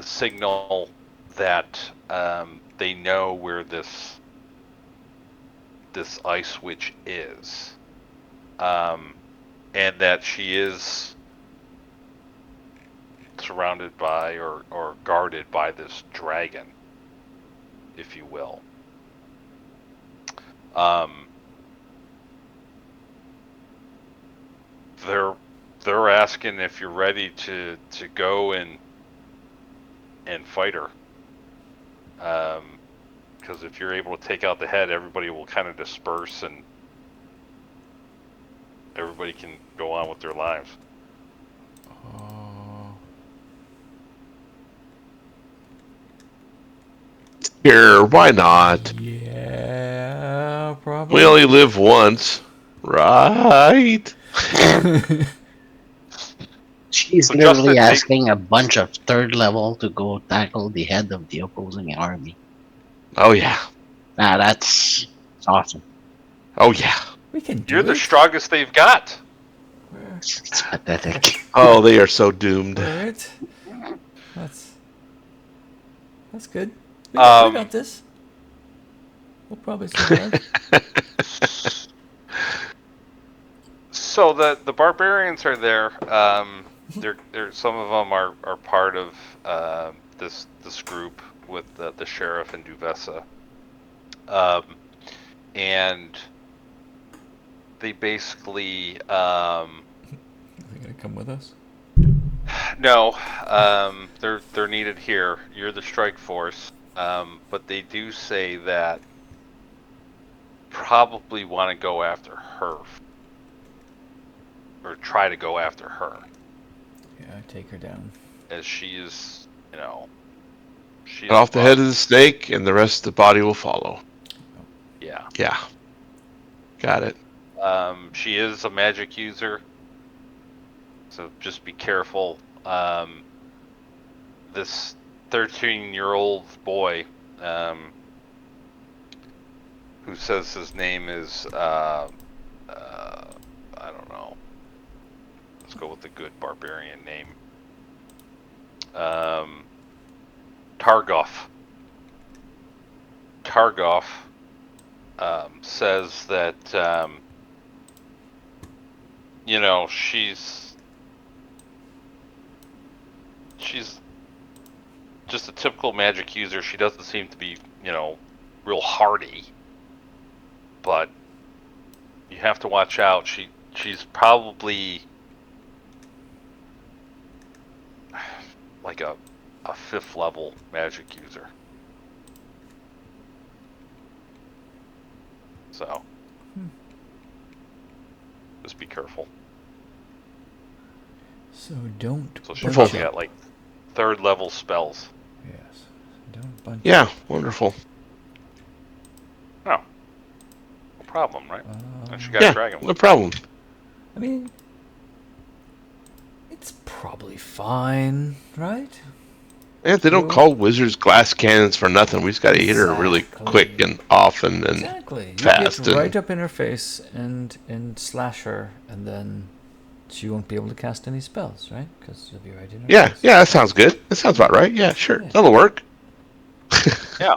signal that they know where this ice witch is, and that she is surrounded by or guarded by this dragon, if you will. They're asking if you're ready to go and fight her. Because if you're able to take out the head, everybody will kind of disperse and everybody can go on with their lives. Oh. Sure, why not? Yeah, probably. We only live once, right? She's So literally Justin, asking a bunch of third level to go tackle the head of the opposing army. Oh yeah. That's awesome. Oh yeah. We can do you're the it. strongest they've got. We're, It's pathetic. Oh, they are so doomed. we're it. That's good. We got Um, this. We'll probably survive. so the barbarians are there. They're some of them are part of this group with the sheriff and Duvessa. And they basically They gonna come with us? no, they're needed here. You're the strike force, but they do say that probably want to go after her or try to go after her, Yeah, take her down. as she is, she Cut is off the head rough. of the snake, and the rest of the body will follow. Yeah. Yeah. Got it. She is a magic user, so just be careful. This 13-year-old boy, who says his name is, I don't know. Let's go with the good barbarian name. Targoff. Targoff says that, she's just a typical magic user. She doesn't seem to be, real hardy, but you have to watch out. She's probably like a 5th level magic user. So just be careful. So don't. So she's bunch probably up. got like 3rd level spells. Yes. Don't bunch. Yeah. Wonderful. problem, right? Unless you got Yeah, a dragon. no problem. I mean, it's probably fine, right? And they don't True. call wizards glass cannons for nothing. We just got to hit her really quick Exactly. and often and Exactly. You get fast. right And up in her face and slash her, and then she won't be able to cast any spells, right? Because you'll be right in her yeah, face. yeah, that sounds good. That sounds about right. Yeah, sure, Yeah. that'll work. Yeah.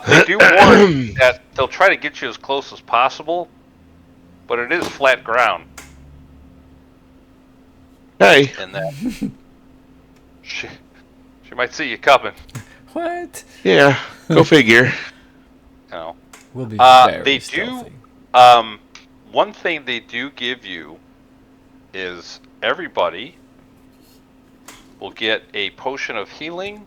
They do warn that they'll try to get you as close as possible, but it is flat ground, Hey, and that she might see you coming. What? yeah, go figure. You know. We'll be very They stealthy. do. One thing they do give you is everybody will get a potion of healing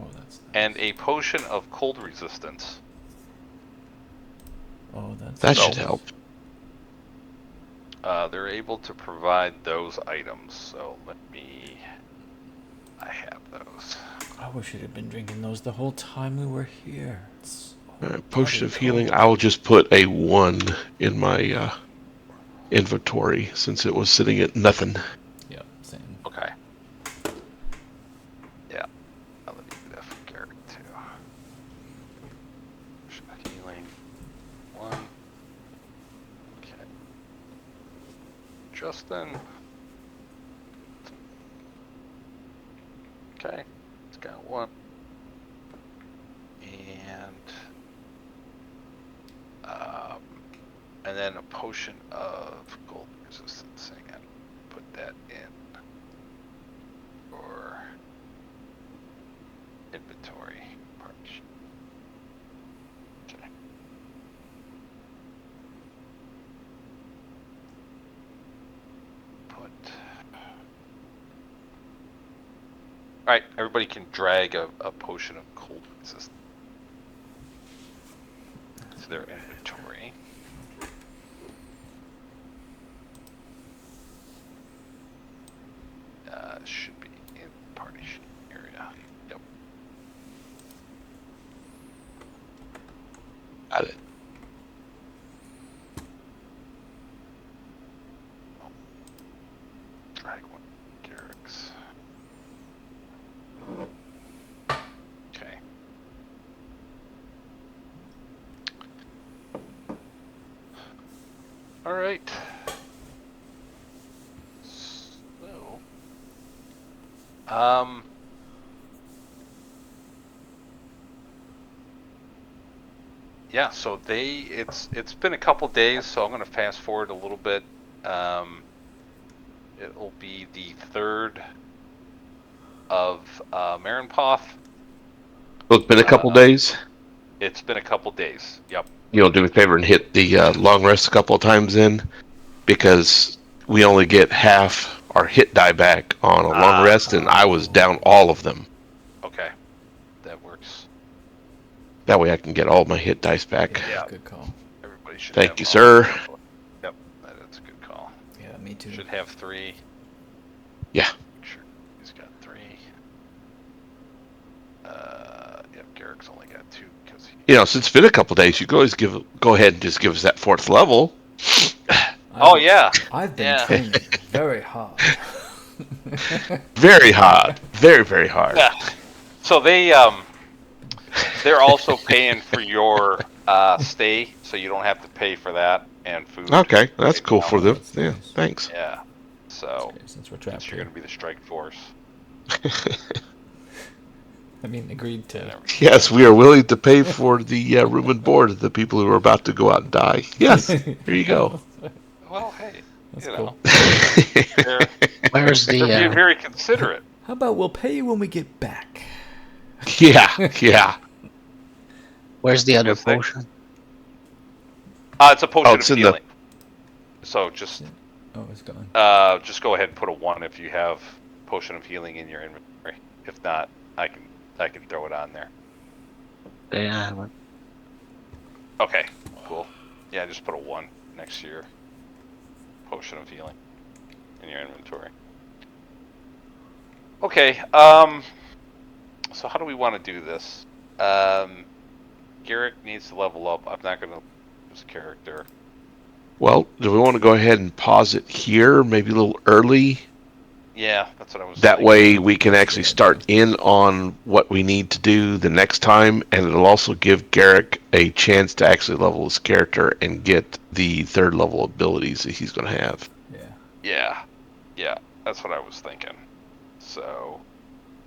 Oh, that's nice. and a potion of cold resistance. Oh, that's That nice. should help. They're able to provide those items. So I have those. I wish you'd have been drinking those the whole time we were here. It's Potion of healing. cold. I will just put a 1 in my inventory since it was sitting at nothing. Yep, same. Okay. Yeah. Let me do that for Garrett too. Potion of healing. 1. Okay. Justin. Okay. It's got 1. And then a potion of cold resistance. Hang on. Put that in your inventory. Okay. Alright, everybody can drag a potion of cold resistance to their inventory. Should be in the party area. Yep. Got it. Drag one. Garrick's. Okay. All right. So, yeah. So it's been a couple days, so I'm gonna fast forward a little bit. It'll be the 3rd of Marenpoth. Well, it's been a couple days. It's been a couple days. Yep. You'll do me a favor and hit the long rest a couple of times in, because we only get half our hit die back on a long rest, and I was down all of them. Okay. That works. That way I can get all my hit dice back. Yeah. Good call. Everybody should Thank have you, all- sir. Yep. That's a good call. Yeah, me too. Should have 3. Yeah. Sure. He's got 3. Yep. Garrick's only got 2 because he. You know, since it's been a couple days, you could always go ahead and just give us that 4th level. Oh yeah. I've been Yeah. training very hard. Very hard. Very, very hard. Yeah. So they're also paying for your stay, so you don't have to pay for that and food. Okay, that's cool now. for them. That's Yeah, nice. thanks. Yeah. So Okay, since we're trapped since you're here. going to be the strike force. I mean, agreed to. There we Yes, we are willing to pay for the room and board of the people who are about to go out and die. Yes, here you go. Well, hey, That's you cool. know, Where's they're being the very considerate. How about we'll pay you when we get back? Yeah, yeah. where's the other Yes, they- potion? It's a potion it's of in the- healing. So just Oh, it's gone. just go ahead and put a 1 if you have potion of healing in your inventory. If not, I can throw it on there. Yeah, Okay, cool. Yeah, just put a 1 next to your potion of healing in your inventory. Okay, so how do we want to do this? Garrick needs to level up. I'm not gonna his character. Well, do we want to go ahead and pause it here, maybe a little early? Yeah, that's what I was That thinking. way we can That's a actually good start in on what we need to do the next time, and it'll also give Garrick a chance to actually level his character and get the third level abilities that he's going to have. Yeah. Yeah, that's what I was thinking. So,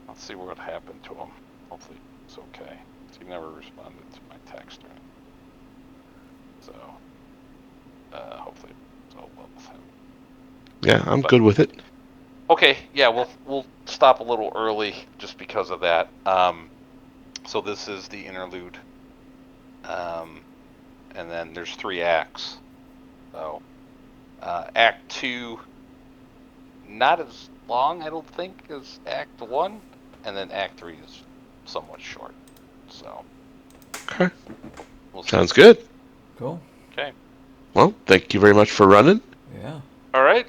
let's see what happened to him. Hopefully it's okay. He never responded to my text or anything. So, hopefully it's all well with him. Yeah, I'm good with it. Okay, yeah, we'll stop a little early just because of that. So this is the interlude. And then there's 3 acts. So, Act 2, not as long, I don't think, as Act 1, and then Act 3 is somewhat short. So, Okay. we'll see. Sounds good. Cool. Okay. Well, thank you very much for running. Yeah. All right.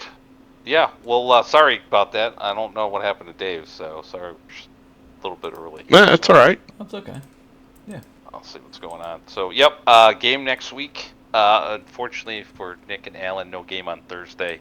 Yeah. Well, sorry about that. I don't know what happened to Dave, so sorry. We're just a little bit early. Nah, that's all right. That's okay. I'll see what's going on. So, yep. Game next week. Unfortunately for Nick and Alan, no game on Thursday.